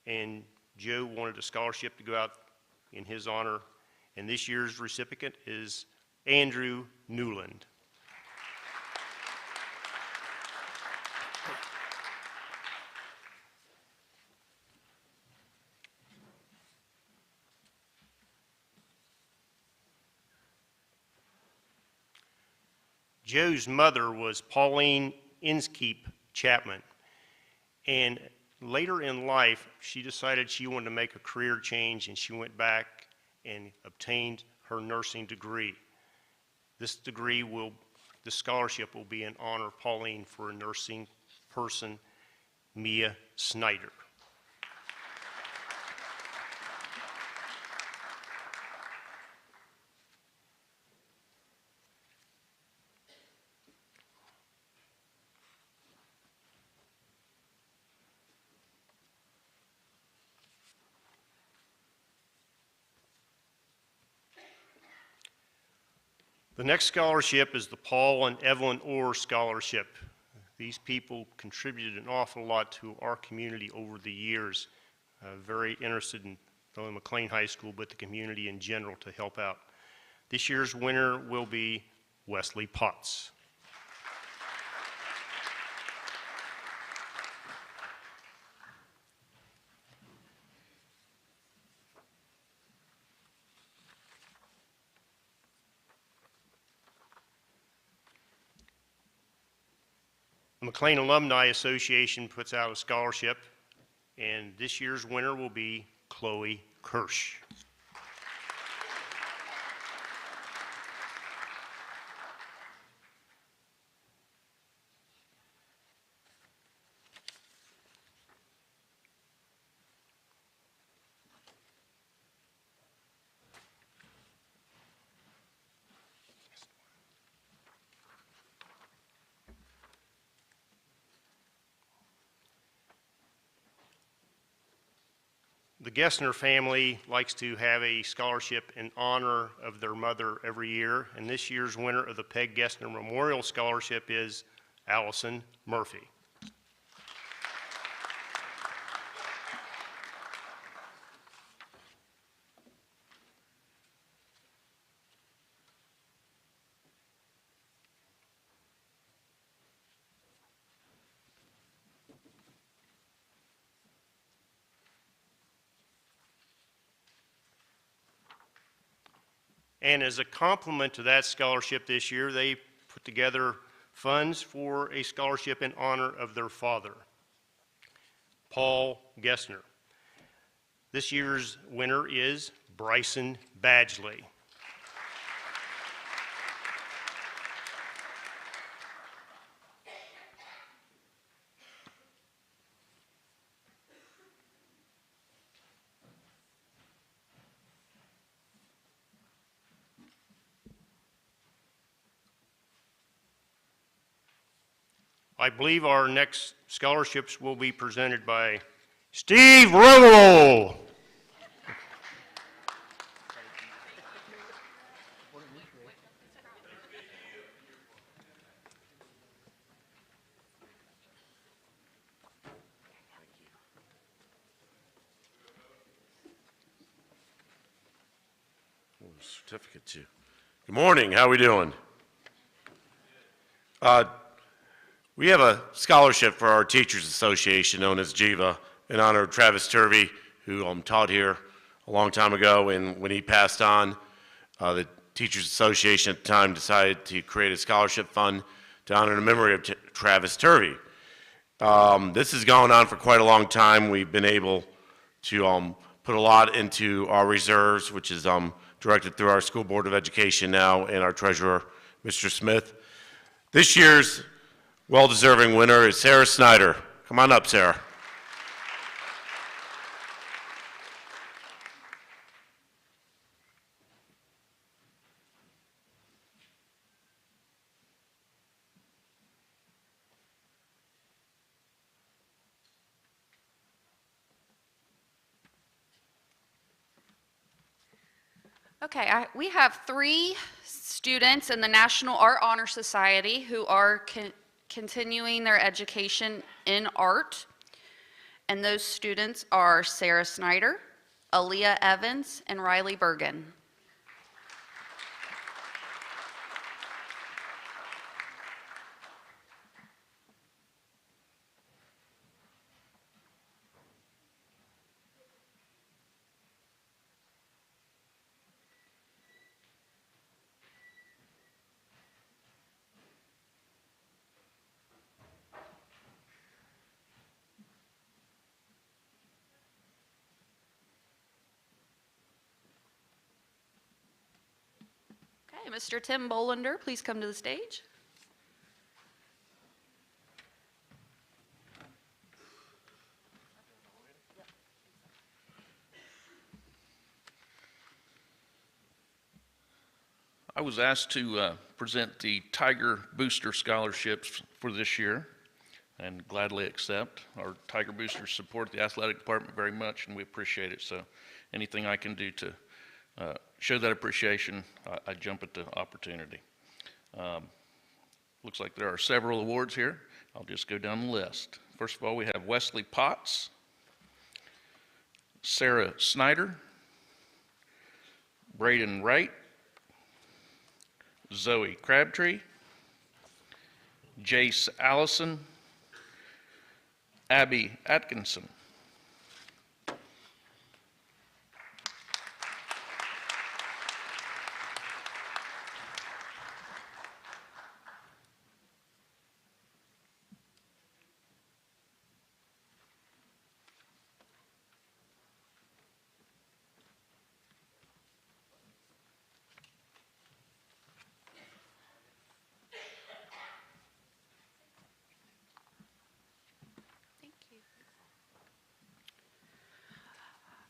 And Joe wanted a scholarship to go out in his honor, and this year's recipient is Andrew Newland. Joe's mother was Pauline Inskeep Chapman, and later in life, she decided she wanted to make a career change, and she went back and obtained her nursing degree. This scholarship will be in honor of Pauline for a nursing person, Mia Snyder. The next scholarship is the Paul and Evelyn Orr Scholarship. These people contributed an awful lot to our community over the years. Very interested in not only McLean High School, but the community in general to help out. This year's winner will be Wesley Potts. The McLean Alumni Association puts out a scholarship, and this year's winner will be Chloe Kirsch. The Gessner family likes to have a scholarship in honor of their mother every year, and this year's winner of the Peg Gessner Memorial Scholarship is Allison Murphy. And as a complement to that scholarship this year, they put together funds for a scholarship in honor of their father, Paul Gessner. This year's winner is Bryson Badgley. I believe our next scholarships will be presented by Steve Ringel. certificate too. Good morning, how we doing? We have a scholarship for our Teachers Association known as JIVA in honor of Travis Turvey, who taught here a long time ago, and when he passed on, the Teachers Association at the time decided to create a scholarship fund to honor the memory of Travis Turvey. This has gone on for quite a long time. We've been able to put a lot into our reserves, which is directed through our School Board of Education now and our treasurer, Mr. Smith. This year's well-deserving winner is Sarah Snyder. Come on up, Sarah. Okay, we have 3 students in the National Art Honor Society who are continuing their education in art. And those students are Sarah Snyder, Aaliyah Evans, and Riley Bergen. Okay, Mr. Tim Bolander, please come to the stage. I was asked to present the Tiger Booster Scholarships for this year and gladly accept. Our Tiger Boosters support the athletic department very much and we appreciate it. So anything I can do to show that appreciation, I jump at the opportunity. Looks like there are several awards here. I'll just go down the list. First of all, we have Wesley Potts, Sarah Snyder, Braden Wright, Zoe Crabtree, Jace Allison, Abby Atkinson.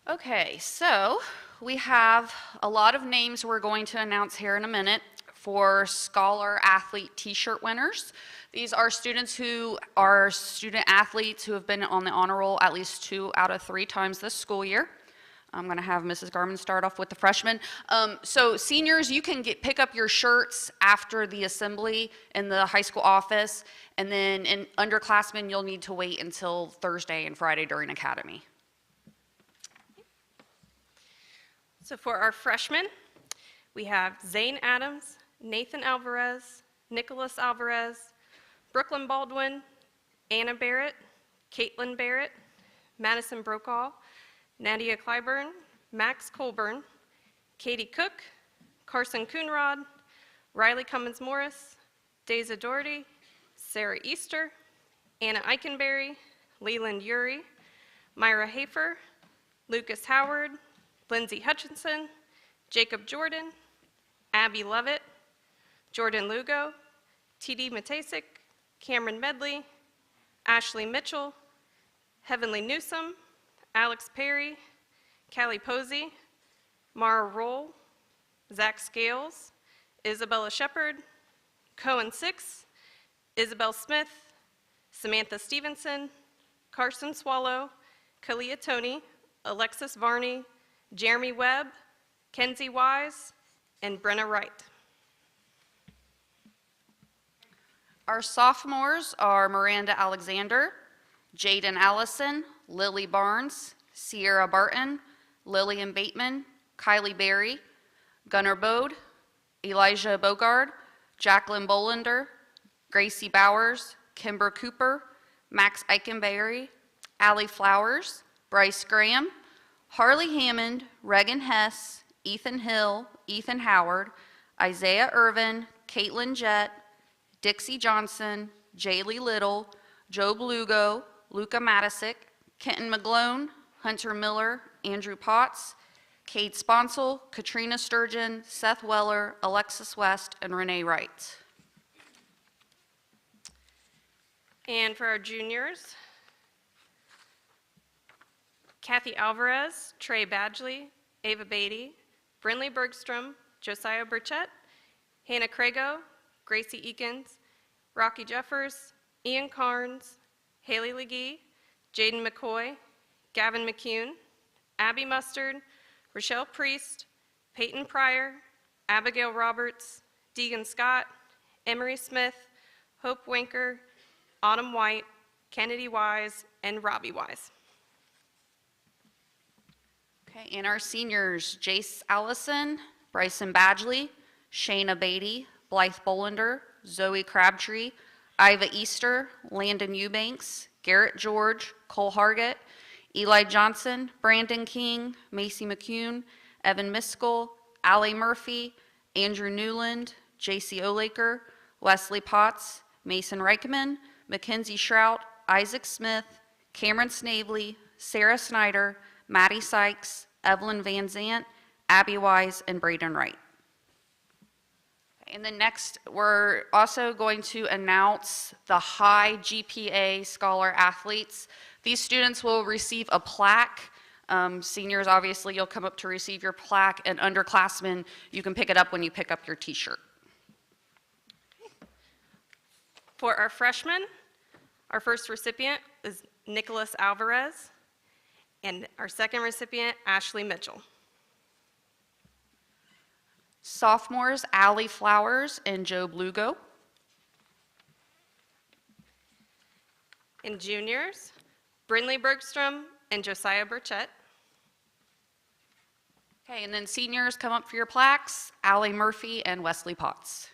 Okay, so we have a lot of names we're going to announce here in a minute for Scholar Athlete T-shirt winners. These are students who are student athletes who have been on the honor roll at least 2 out of 3 times this school year. I'm going to have Mrs. Garman start off with the freshmen. So seniors, you can pick up your shirts after the assembly in the high school office, and then in underclassmen, you'll need to wait until Thursday and Friday during academy. So for our freshmen, we have Zane Adams, Nathan Alvarez, Nicholas Alvarez, Brooklyn Baldwin, Anna Barrett, Caitlin Barrett, Madison Brokaw, Nadia Clyburn, Max Colburn, Katie Cook, Carson Coonrod, Riley Cummins Morris, Deza Doherty, Sarah Easter, Anna Eikenberry, Leland Urey, Myra Hafer, Lucas Howard, Lindsay Hutchinson, Jacob Jordan, Abby Lovett, Jordan Lugo, T.D. Matasic, Cameron Medley, Ashley Mitchell, Heavenly Newsom, Alex Perry, Callie Posey, Mara Roll, Zach Scales, Isabella Shepard, Cohen Six, Isabel Smith, Samantha Stevenson, Carson Swallow, Kalia Tony, Alexis Varney, Jeremy Webb, Kenzie Wise, and Brenna Wright. Our sophomores are Miranda Alexander, Jaden Allison, Lily Barnes, Sierra Barton, Lillian Bateman, Kylie Berry, Gunnar Bode, Elijah Bogard, Jacqueline Bolander, Gracie Bowers, Kimber Cooper, Max Eichenberry, Allie Flowers, Bryce Graham, Harley Hammond, Regan Hess, Ethan Hill, Ethan Howard, Isaiah Irvin, Caitlin Jett, Dixie Johnson, Jaylee Little, Joe Belugo, Luca Matisic, Kenton McGlone, Hunter Miller, Andrew Potts, Kate Sponsel, Katrina Sturgeon, Seth Weller, Alexis West, and Renee Wright. And for our juniors, Kathy Alvarez, Trey Badgley, Ava Beatty, Brinley Bergstrom, Josiah Burchett, Hannah Crago, Gracie Eakins, Rocky Jeffers, Ian Carnes, Haley Legee, Jaden McCoy, Gavin McCune, Abby Mustard, Rochelle Priest, Peyton Pryor, Abigail Roberts, Deegan Scott, Emery Smith, Hope Winker, Autumn White, Kennedy Wise, and Robbie Wise. Okay, and our seniors, Jace Allison, Bryson Badgley, Shayna Beatty, Blythe Bolander, Zoe Crabtree, Iva Easter, Landon Eubanks, Garrett George, Cole Hargett, Eli Johnson, Brandon King, Macy McCune, Evan Miskell, Allie Murphy, Andrew Newland, J.C. Olaker, Wesley Potts, Mason Reichman, Mackenzie Shrout, Isaac Smith, Cameron Snavely, Sarah Snyder, Maddie Sykes, Evelyn Van Zant, Abby Wise, and Braden Wright. And then next, we're also going to announce the high GPA scholar athletes. These students will receive a plaque. Seniors, obviously, you'll come up to receive your plaque, and underclassmen, you can pick it up when you pick up your t-shirt. For our freshmen, our first recipient is Nicholas Alvarez, and our second recipient, Ashley Mitchell. Sophomores, Allie Flowers and Joe Blugo. And juniors, Brinley Bergstrom and Josiah Burchett. Okay, and then seniors, come up for your plaques, Allie Murphy and Wesley Potts.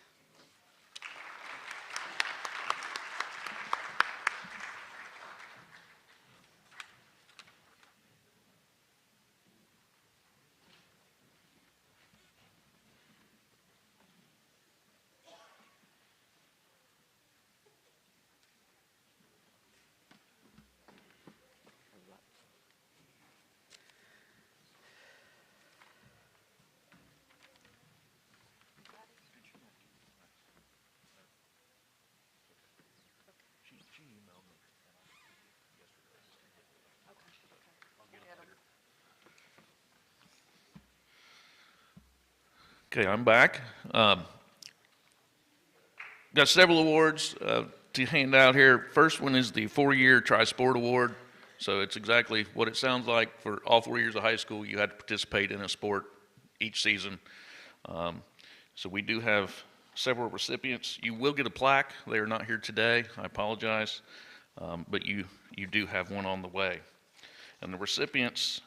Okay, I'm back. Got several awards to hand out here. First one is the 4-year Tri-Sport Award. So it's exactly what it sounds like. For all 4 years of high school, you had to participate in a sport each season. So we do have several recipients. You will get a plaque. They are not here today. I apologize. But you do have one on the way. And the recipients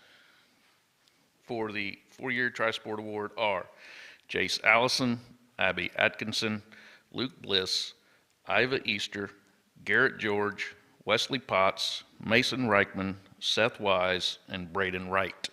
for the 4-year Tri-Sport Award are Jace Allison, Abby Atkinson, Luke Bliss, Iva Easter, Garrett George, Wesley Potts, Mason Reichman, Seth Wise, and Braden Wright.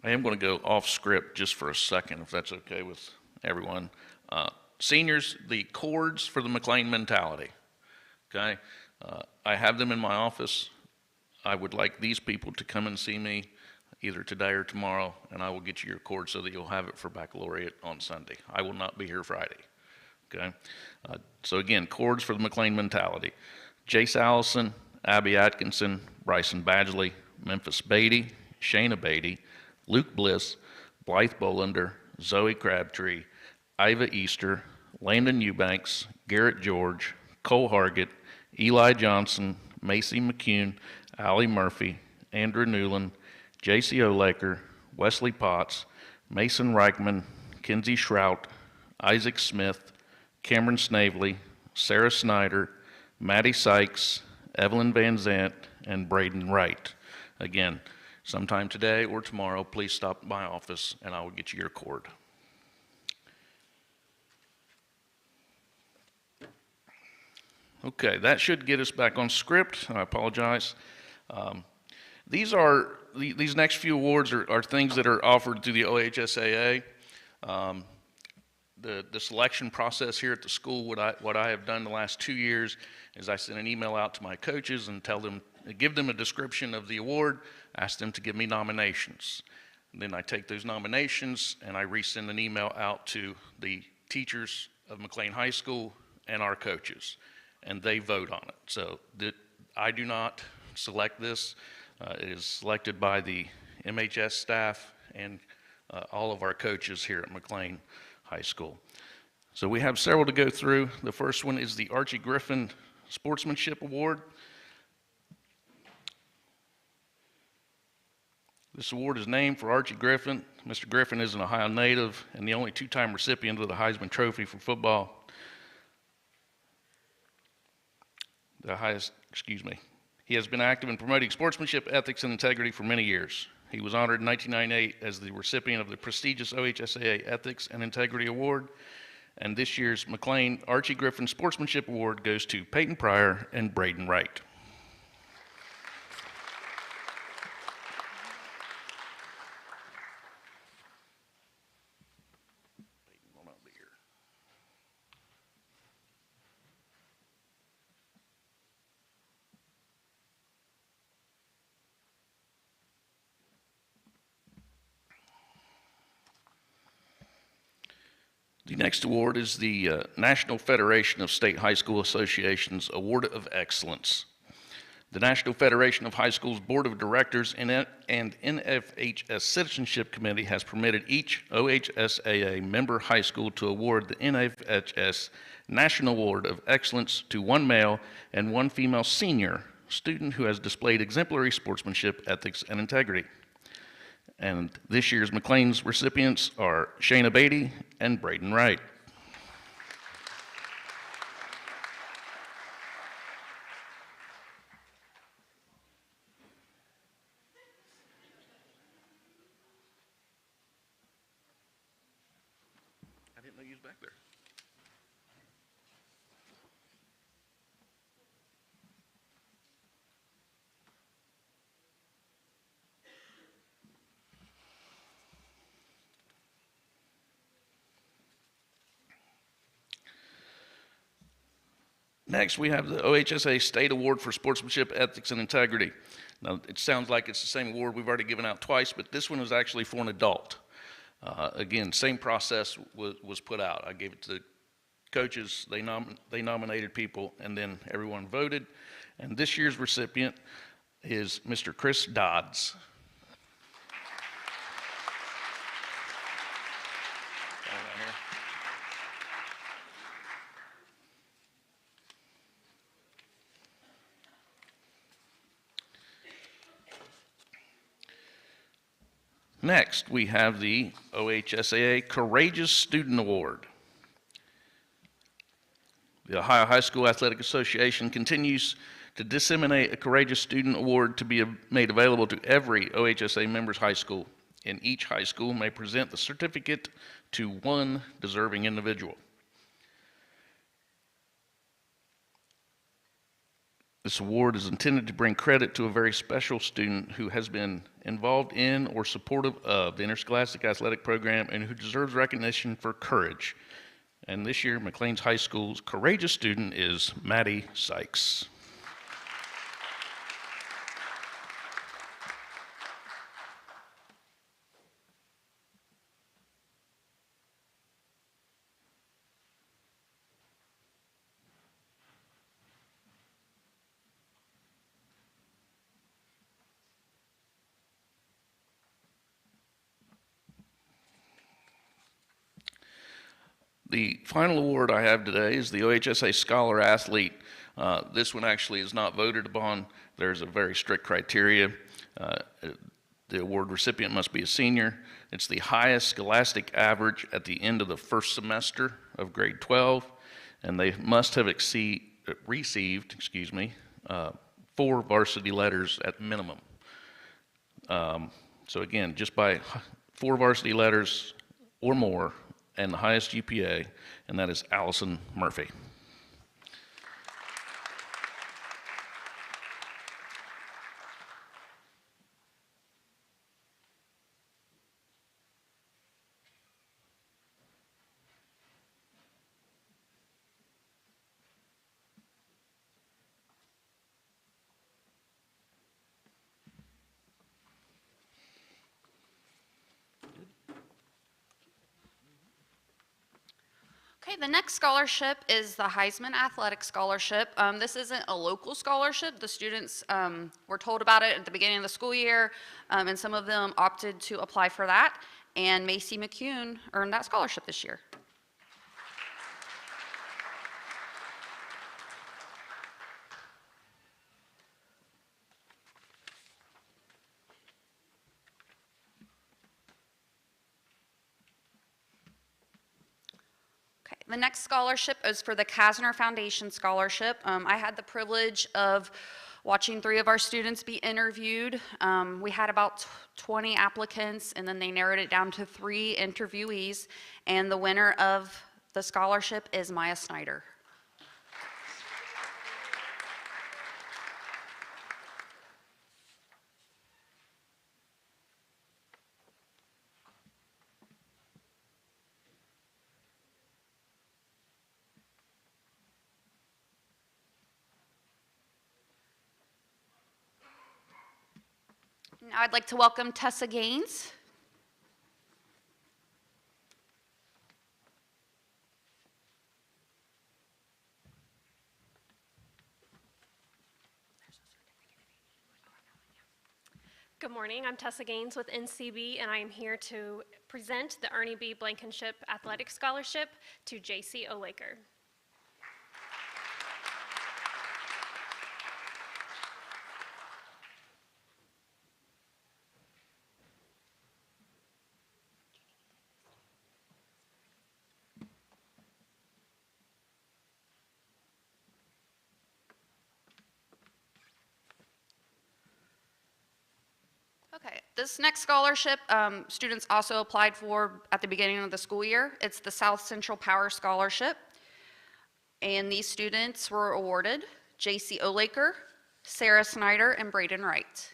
I am going to go off script just for a second, if that's okay with everyone. Seniors, the chords for the McLean mentality, okay? I have them in my office. I would like these people to come and see me either today or tomorrow, and I will get you your cord so that you'll have it for baccalaureate on Sunday. I will not be here Friday, okay? So again, chords for the McLean mentality. Jace Allison, Abby Atkinson, Bryson Badgley, Memphis Beatty, Shayna Beatty, Luke Bliss, Blythe Bolander, Zoe Crabtree, Iva Easter, Landon Eubanks, Garrett George, Cole Hargett, Eli Johnson, Macy McCune, Allie Murphy, Andrew Newland, J.C. O'Laker, Wesley Potts, Mason Reichman, Kinsey Shrout, Isaac Smith, Cameron Snavely, Sarah Snyder, Maddie Sykes, Evelyn Van Zant, and Braden Wright. Again, sometime today or tomorrow, please stop by my office and I will get you your cord. Okay, that should get us back on script. I apologize. These next few awards are things that are offered through the OHSAA. The selection process here at the school, what I have done the last 2 years is I send an email out to my coaches and give them a description of the award, ask them to give me nominations. And then I take those nominations and I resend an email out to the teachers of McLean High School and our coaches, and they vote on it. So I do not select this. It is selected by the MHS staff and all of our coaches here at McLean High School. So we have several to go through. The first one is the Archie Griffin Sportsmanship Award. This award is named for Archie Griffin. Mr. Griffin is an Ohio native and the only two-time recipient of the Heisman Trophy for football. He has been active in promoting sportsmanship, ethics, and integrity for many years. He was honored in 1998 as the recipient of the prestigious OHSAA Ethics and Integrity Award, and this year's McLean Archie Griffin Sportsmanship Award goes to Peyton Pryor and Braden Wright. The next award is the National Federation of State High School Associations Award of Excellence. The National Federation of High Schools Board of Directors and NFHS Citizenship Committee has permitted each OHSAA member high school to award the NFHS National Award of Excellence to one male and one female senior student who has displayed exemplary sportsmanship, ethics, and integrity. And this year's McLean's recipients are Shayna Beatty and Braden Wright. I didn't know you was back there. Next, we have the OHSA State Award for Sportsmanship, Ethics, and Integrity. Now, it sounds like it's the same award we've already given out twice, but this one was actually for an adult. Again, same process was put out. I gave it to the coaches, they nominated people, and then everyone voted. And this year's recipient is Mr. Chris Dodds. Next, we have the OHSAA Courageous Student Award. The Ohio High School Athletic Association continues to disseminate a Courageous Student Award to be made available to every OHSAA member's high school, and each high school may present the certificate to one deserving individual. This award is intended to bring credit to a very special student who has been involved in or supportive of the interscholastic athletic program and who deserves recognition for courage. And this year, McLean's High School's courageous student is Maddie Sykes. The final award I have today is the OHSA Scholar Athlete. This one actually is not voted upon. There's a very strict criteria. The award recipient must be a senior. It's the highest scholastic average at the end of the first semester of grade 12, and they must have received 4 varsity letters at minimum. So again, just by 4 varsity letters or more, and the highest GPA, and that is Allison Murphy. Okay, the next scholarship is the Heisman Athletic Scholarship. This isn't a local scholarship. The students were told about it at the beginning of the school year, and some of them opted to apply for that. And Macy McCune earned that scholarship this year. The next scholarship is for the Kasner Foundation Scholarship. I had the privilege of watching 3 of our students be interviewed. We had about 20 applicants, and then they narrowed it down to 3 interviewees, and the winner of the scholarship is Maya Snyder. Now I'd like to welcome Tessa Gaines. Good morning, I'm Tessa Gaines with NCB, and I am here to present the Ernie B. Blankenship Athletic Scholarship to J.C. O'Laker. Okay, this next scholarship, students also applied for at the beginning of the school year. It's the South Central Power Scholarship. And these students were awarded J.C. O'Laker, Sarah Snyder, and Braden Wright.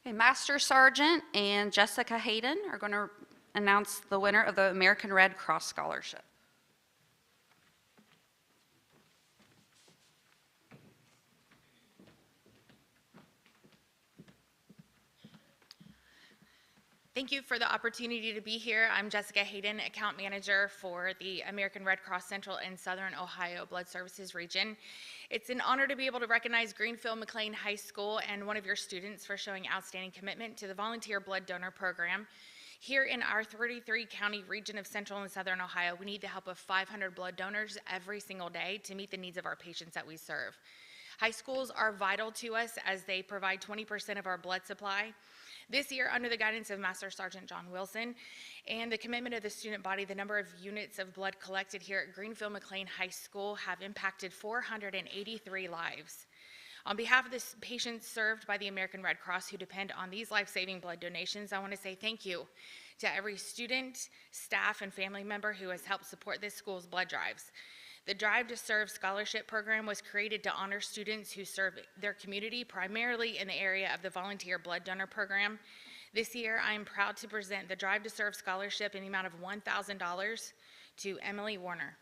Okay, Master Sergeant and Jessica Hayden are going to announce the winner of the American Red Cross Scholarship. Thank you for the opportunity to be here. I'm Jessica Hayden, Account Manager for the American Red Cross Central and Southern Ohio Blood Services Region. It's an honor to be able to recognize Greenfield-McLean High School and one of your students for showing outstanding commitment to the Volunteer Blood Donor Program. Here in our 33-county region of Central and Southern Ohio, we need the help of 500 blood donors every single day to meet the needs of our patients that we serve. High schools are vital to us as they provide 20% of our blood supply. This year, under the guidance of Master Sergeant John Wilson and the commitment of the student body, the number of units of blood collected here at Greenfield-McLean High School have impacted 483 lives. On behalf of the patients served by the American Red Cross who depend on these life-saving blood donations, I want to say thank you to every student, staff, and family member who has helped support this school's blood drives. The Drive to Serve Scholarship Program was created to honor students who serve their community, primarily in the area of the Volunteer Blood Donor Program. This year, I am proud to present the Drive to Serve Scholarship in the amount of $1,000 to Emily Warner.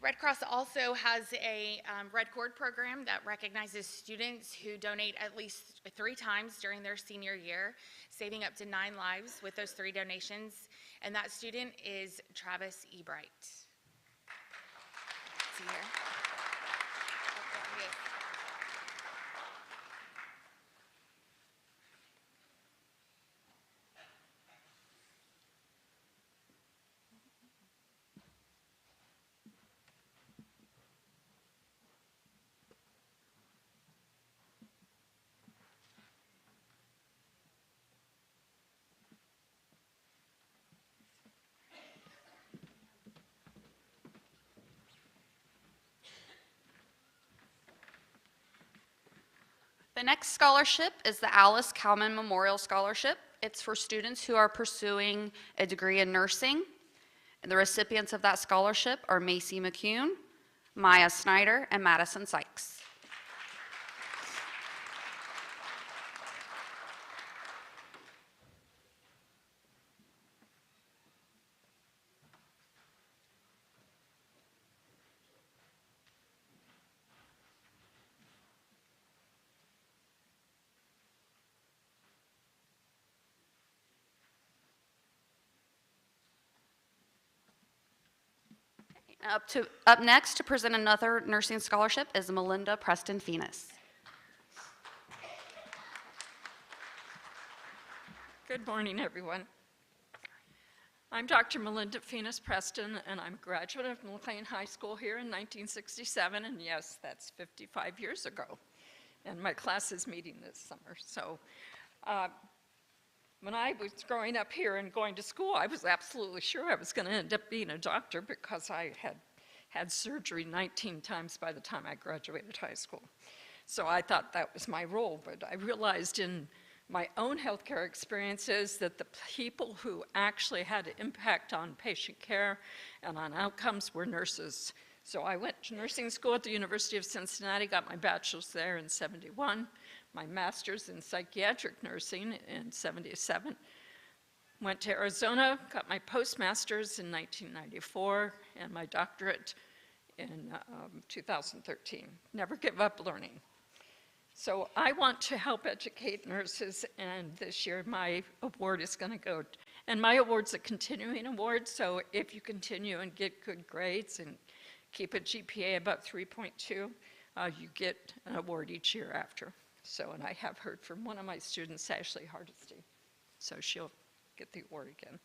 Red Cross also has a Red Cord program that recognizes students who donate at least 3 times during their senior year, saving up to 9 lives with those 3 donations. And that student is Travis Ebright. See here. Oh, there he is. The next scholarship is the Alice Kalman Memorial Scholarship. It's for students who are pursuing a degree in nursing. And the recipients of that scholarship are Macy McCune, Maya Snyder, and Madison Sykes. Up next to present another nursing scholarship is Melinda Preston Phoenix. Good morning, everyone. I'm Dr. Melinda Phoenix Preston, and I'm a graduate of McLean High School here in 1967, and yes, that's 55 years ago. And my class is meeting this summer. So when I was growing up here and going to school, I was absolutely sure I was going to end up being a doctor because I had had surgery 19 times by the time I graduated high school. So I thought that was my role, but I realized in my own healthcare experiences that the people who actually had an impact on patient care and on outcomes were nurses. So I went to nursing school at the University of Cincinnati, got my bachelor's there in '71, my master's in psychiatric nursing in '77. Went to Arizona, got my postmaster's in 1994, and my doctorate in 2013. Never give up learning. So I want to help educate nurses, and this year my award is going to go, and my award's a continuing award, so if you continue and get good grades and keep a GPA about 3.2, you get an award each year after. So, and I have heard from one of my students, Ashley Hardesty, so she'll get the award again.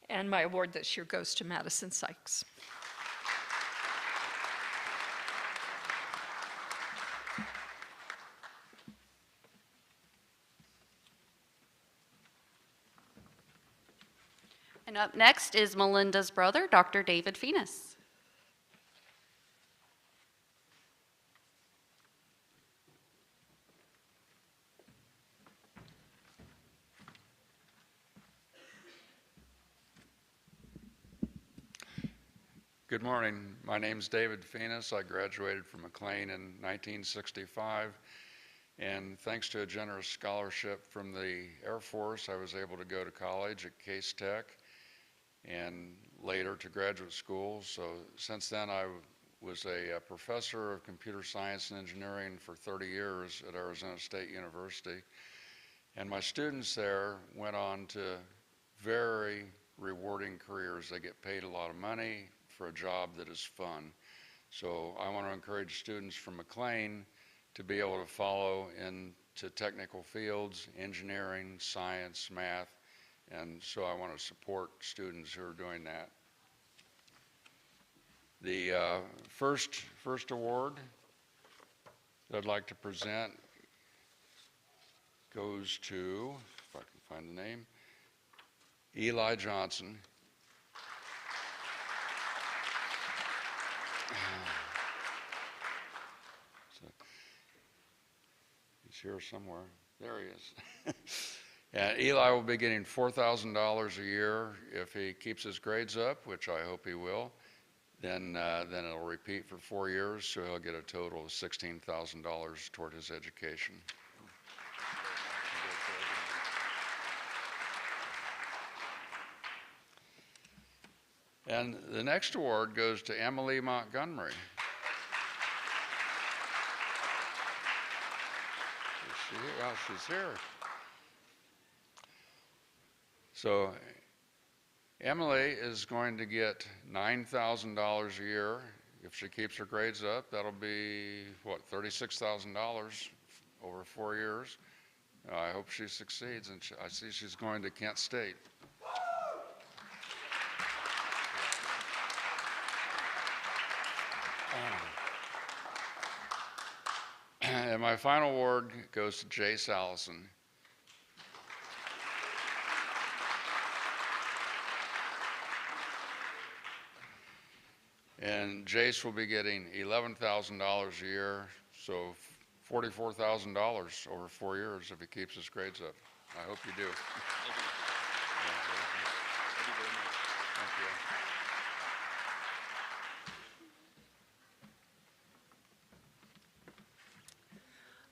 And my award this year goes to Madison Sykes. And up next is Melinda's brother, Dr. David Phoenix. Good morning. My name's David Phoenix. I graduated from McLean in 1965, and thanks to a generous scholarship from the Air Force, I was able to go to college at Case Tech and later to graduate school. So since then, I was a professor of computer science and engineering for 30 years at Arizona State University. And my students there went on to very rewarding careers. They get paid a lot of money for a job that is fun. So I want to encourage students from McLean to be able to follow into technical fields, engineering, science, math, and so I want to support students who are doing that. The first award that I'd like to present goes to, if I can find the name, Eli Johnson. So, he's here somewhere. There he is. And Eli will be getting $4,000 a year if he keeps his grades up, which I hope he will. Then it'll repeat for 4 years, so he'll get a total of $16,000 toward his education. And the next award goes to Emily Montgomery. She's here. So Emily is going to get $9,000 a year. If she keeps her grades up, that'll be, what, $36,000 over 4 years. I hope she succeeds, and I see she's going to Kent State. And my final award goes to Jace Allison. And Jace will be getting $11,000 a year, so $44,000 over 4 years if he keeps his grades up. I hope you do. Thank you. Thank you.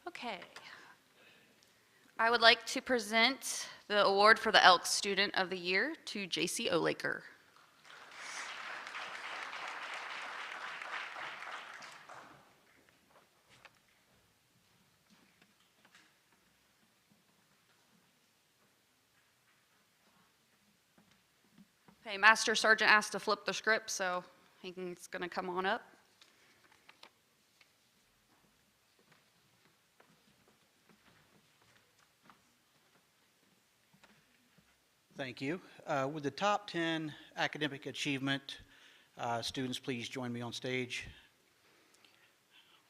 Okay. I would like to present the award for the Elk Student of the Year to J.C. Olaker. Okay, Master Sergeant asked to flip the script, so he's going to come on up. Thank you. With the top 10 academic achievement, students, please join me on stage.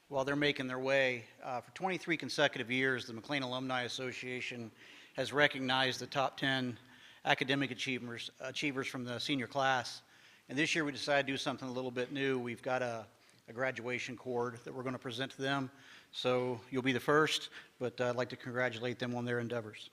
While they're making their way, for 23 consecutive years, the McLean Alumni Association has recognized the top 10 academic achievers from the senior class. And this year we decided to do something a little bit new. We've got a graduation cord that we're going to present to them. So you'll be the first, but I'd like to congratulate them on their endeavors.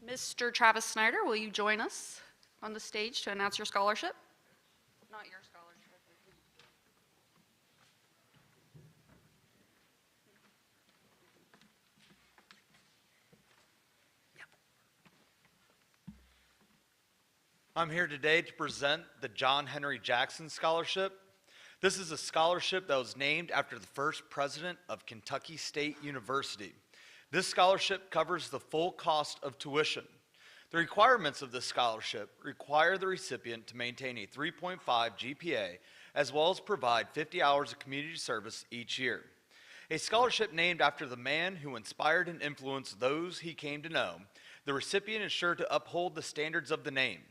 Mr. Travis Snyder, will you join us on the stage to announce your scholarship? Not your scholarship. I'm here today to present the John Henry Jackson Scholarship. This is a scholarship that was named after the first president of Kentucky State University. This scholarship covers the full cost of tuition. The requirements of this scholarship require the recipient to maintain a 3.5 GPA, as well as provide 50 hours of community service each year. A scholarship named after the man who inspired and influenced those he came to know, the recipient is sure to uphold the standards of the name.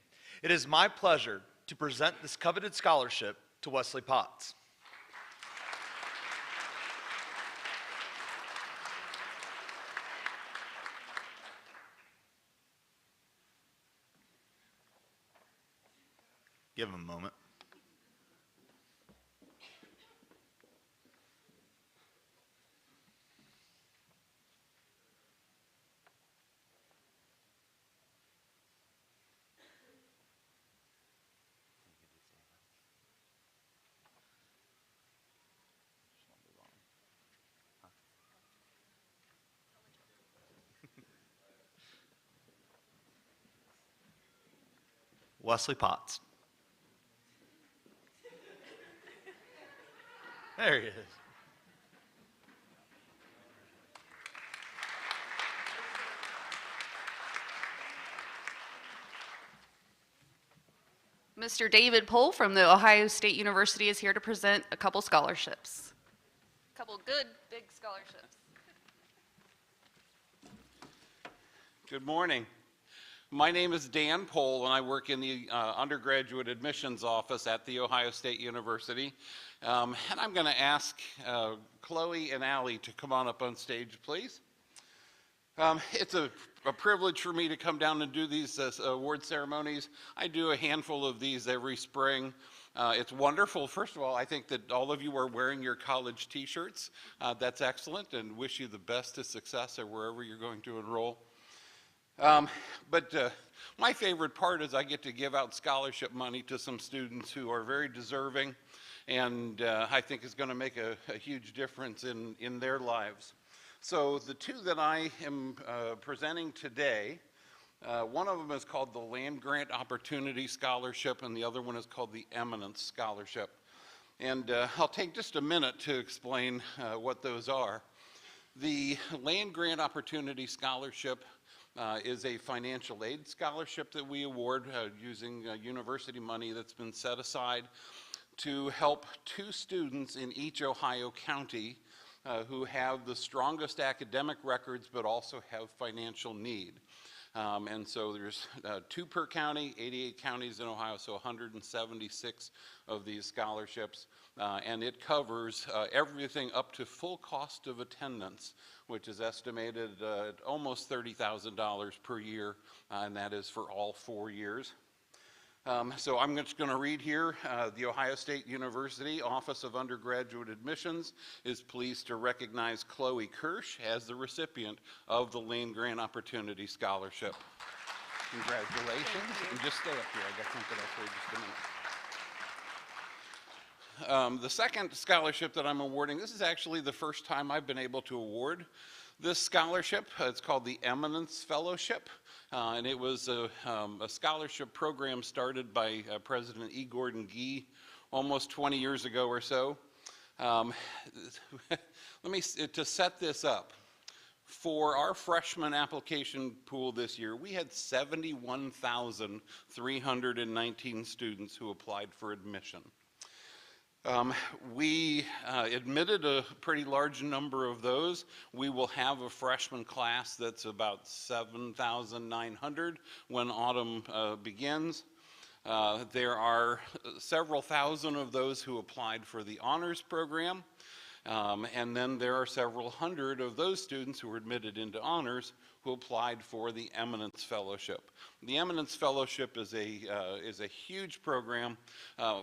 It is my pleasure to present this coveted scholarship to Wesley Potts. Give him a moment. Wesley Potts. There he is. Mr. David Pohl from the Ohio State University is here to present a couple scholarships. A couple good, big scholarships. Good morning. My name is Dan Pohl, and I work in the undergraduate admissions office at The Ohio State University. And I'm going to ask Chloe and Allie to come on up on stage, please. It's a privilege for me to come down and do these award ceremonies. I do a handful of these every spring. It's wonderful. First of all, I think that all of you are wearing your college t-shirts. That's excellent, and wish you the best of success at wherever you're going to enroll. But my favorite part is I get to give out scholarship money to some students who are very deserving, and I think is going to make a huge difference in their lives. So the two that I am presenting today, one of them is called the Land Grant Opportunity Scholarship, and the other one is called the Eminence Scholarship. And I'll take just a minute to explain what those are. The Land Grant Opportunity Scholarship is a financial aid scholarship that we award using university money that's been set aside to help 2 students in each Ohio county who have the strongest academic records but also have financial need. And so there's 2 per county, 88 counties in Ohio, so 176 of these scholarships. And it covers everything up to full cost of attendance, which is estimated at almost $30,000 per year, and that is for all 4 years. So I'm just going to read here. The Ohio State University Office of Undergraduate Admissions is pleased to recognize Chloe Kirsch as the recipient of the Land Grant Opportunity Scholarship. Congratulations. And just stay up here. I got something else for you just a minute. The second scholarship that I'm awarding, this is actually the first time I've been able to award this scholarship. It's called the Eminence Fellowship, and it was a scholarship program started by President E. Gordon Gee almost 20 years ago or so. To set this up, for our freshman application pool this year, we had 71,319 students who applied for admission. We admitted a pretty large number of those. We will have a freshman class that's about 7,900 when autumn begins. There are several thousand of those who applied for the honors program. And then there are several hundred of those students who were admitted into honors who applied for the Eminence Fellowship. The Eminence Fellowship is a huge program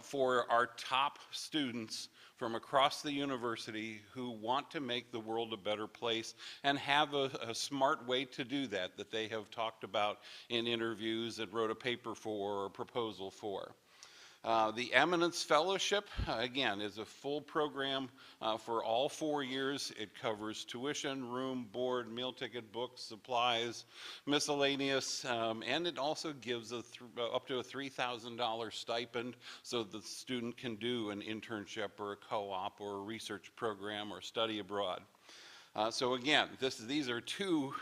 for our top students from across the university who want to make the world a better place and have a smart way to do that they have talked about in interviews and wrote a paper for or a proposal for. The Eminence Fellowship, again, is a full program for all 4 years. It covers tuition, room, board, meal ticket, books, supplies, miscellaneous, and it also gives up to a $3,000 stipend so the student can do an internship or a co-op or a research program or study abroad. So again, these are 2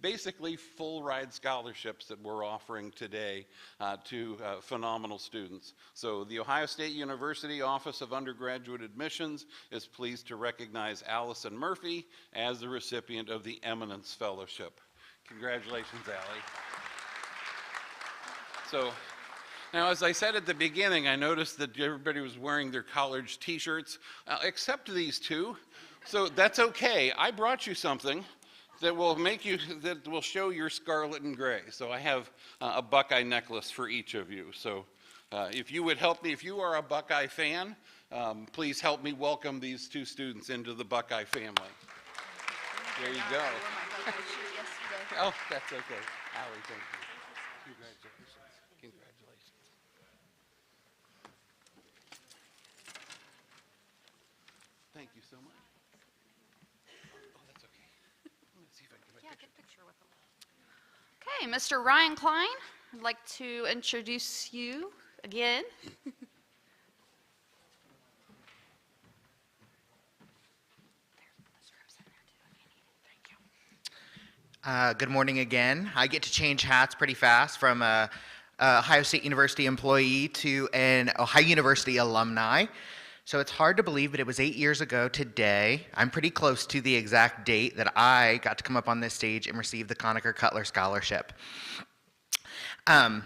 basically full ride scholarships that we're offering today to phenomenal students. So the Ohio State University Office of Undergraduate Admissions is pleased to recognize Allison Murphy as the recipient of the Eminence Fellowship. Congratulations, Allie. So now, as I said at the beginning, I noticed that everybody was wearing their college t-shirts, except these 2. So that's okay. I brought you something that will show your scarlet and gray. So I have a Buckeye necklace for each of you. So if you would help me, if you are a Buckeye fan, please help me welcome these 2 students into the Buckeye family. There you go. Oh, that's okay. Allie, thank you. Congratulations. Congratulations. Thank you so much. Okay, Mr. Ryan Klein, I'd like to introduce you again. Good morning again. I get to change hats pretty fast from a Ohio State University employee to an Ohio University alumni. So it's hard to believe, but it was 8 years ago today. I'm pretty close to the exact date that I got to come up on this stage and receive the Conacher Cutler Scholarship. The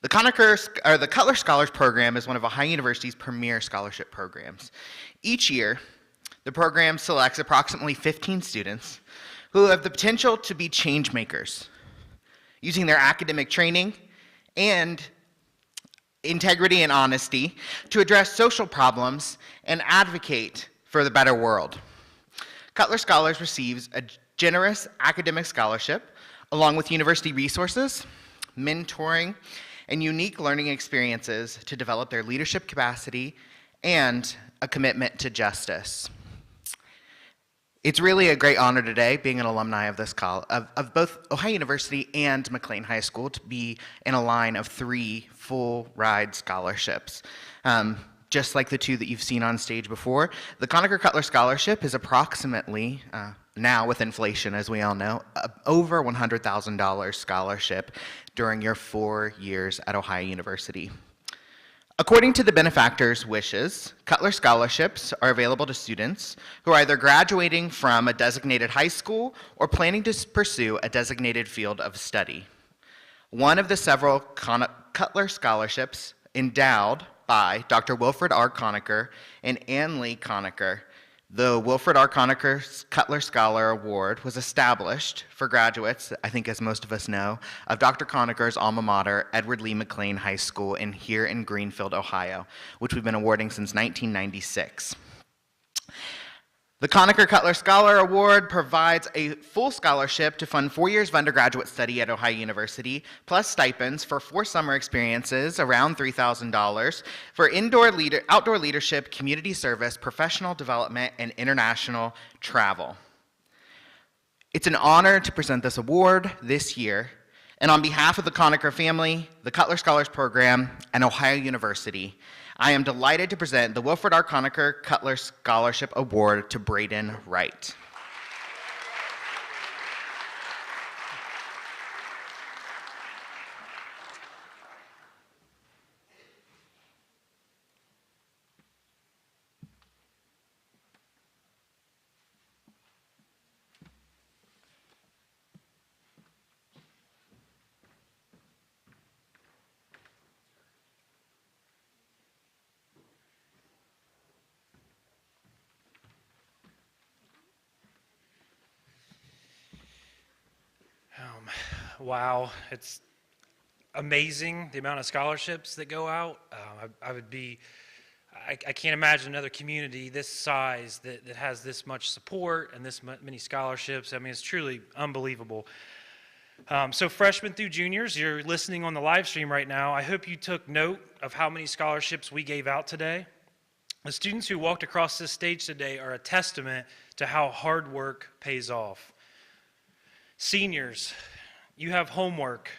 Cutler Scholars Program is one of Ohio University's premier scholarship programs. Each year, the program selects approximately 15 students who have the potential to be change makers, using their academic training and integrity and honesty to address social problems and advocate for the better world. Cutler Scholars receives a generous academic scholarship along with university resources, mentoring, and unique learning experiences to develop their leadership capacity and a commitment to justice. It's really a great honor today, being an alumni of this of both Ohio University and McLean High School, to be in a line of 3 full ride scholarships. Just like the 2 that you've seen on stage before, the Conacher Cutler Scholarship is approximately, now with inflation, as we all know, over $100,000 scholarship during your 4 years at Ohio University. According to the benefactor's wishes, Cutler Scholarships are available to students who are either graduating from a designated high school or planning to pursue a designated field of study. One of the several Cutler Scholarships endowed by Dr. Wilfred R. Conacher and Ann Lee Conacher, the Wilfred R. Conacher Cutler Scholar Award was established for graduates, I think as most of us know, of Dr. Conacher's alma mater, Edward Lee McLean High School, here in Greenfield, Ohio, which we've been awarding since 1996. The Conacher Cutler Scholar Award provides a full scholarship to fund 4 years of undergraduate study at Ohio University, plus stipends for 4 summer experiences, around $3,000, for outdoor leadership, community service, professional development, and international travel. It's an honor to present this award this year, and on behalf of the Conacher family, the Cutler Scholars Program, and Ohio University, I am delighted to present the Wilfred R. Conacher Cutler Scholarship Award to Braden Wright. Wow, it's amazing the amount of scholarships that go out. I can't imagine another community this size that has this much support and this many scholarships. I mean, it's truly unbelievable. So freshmen through juniors, you're listening on the live stream right now. I hope you took note of how many scholarships we gave out today. The students who walked across this stage today are a testament to how hard work pays off. Seniors, you have homework.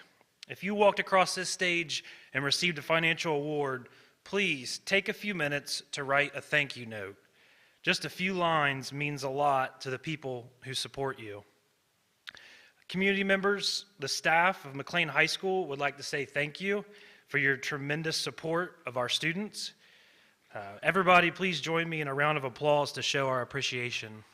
If you walked across this stage and received a financial award, please take a few minutes to write a thank you note. Just a few lines means a lot to the people who support you. Community members, the staff of McLean High School would like to say thank you for your tremendous support of our students. Everybody, please join me in a round of applause to show our appreciation.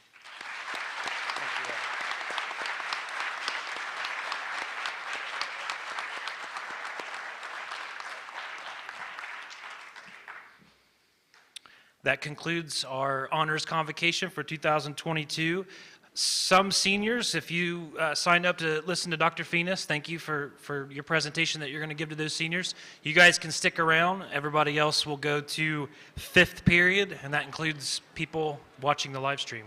That concludes our honors convocation for 2022. Some seniors, if you signed up to listen to Dr. Phoenix, thank you for your presentation that you're going to give to those seniors. You guys can stick around. Everybody else will go to 5th period, and that includes people watching the live stream.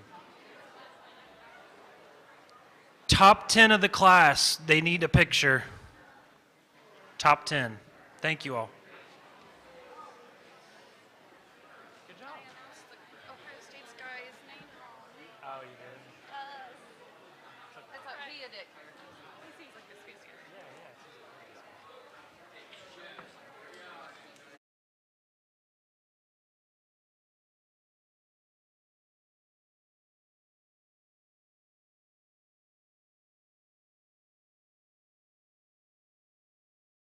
Top 10 of the class, they need a picture. Top 10. Thank you all. It's like Viaduct.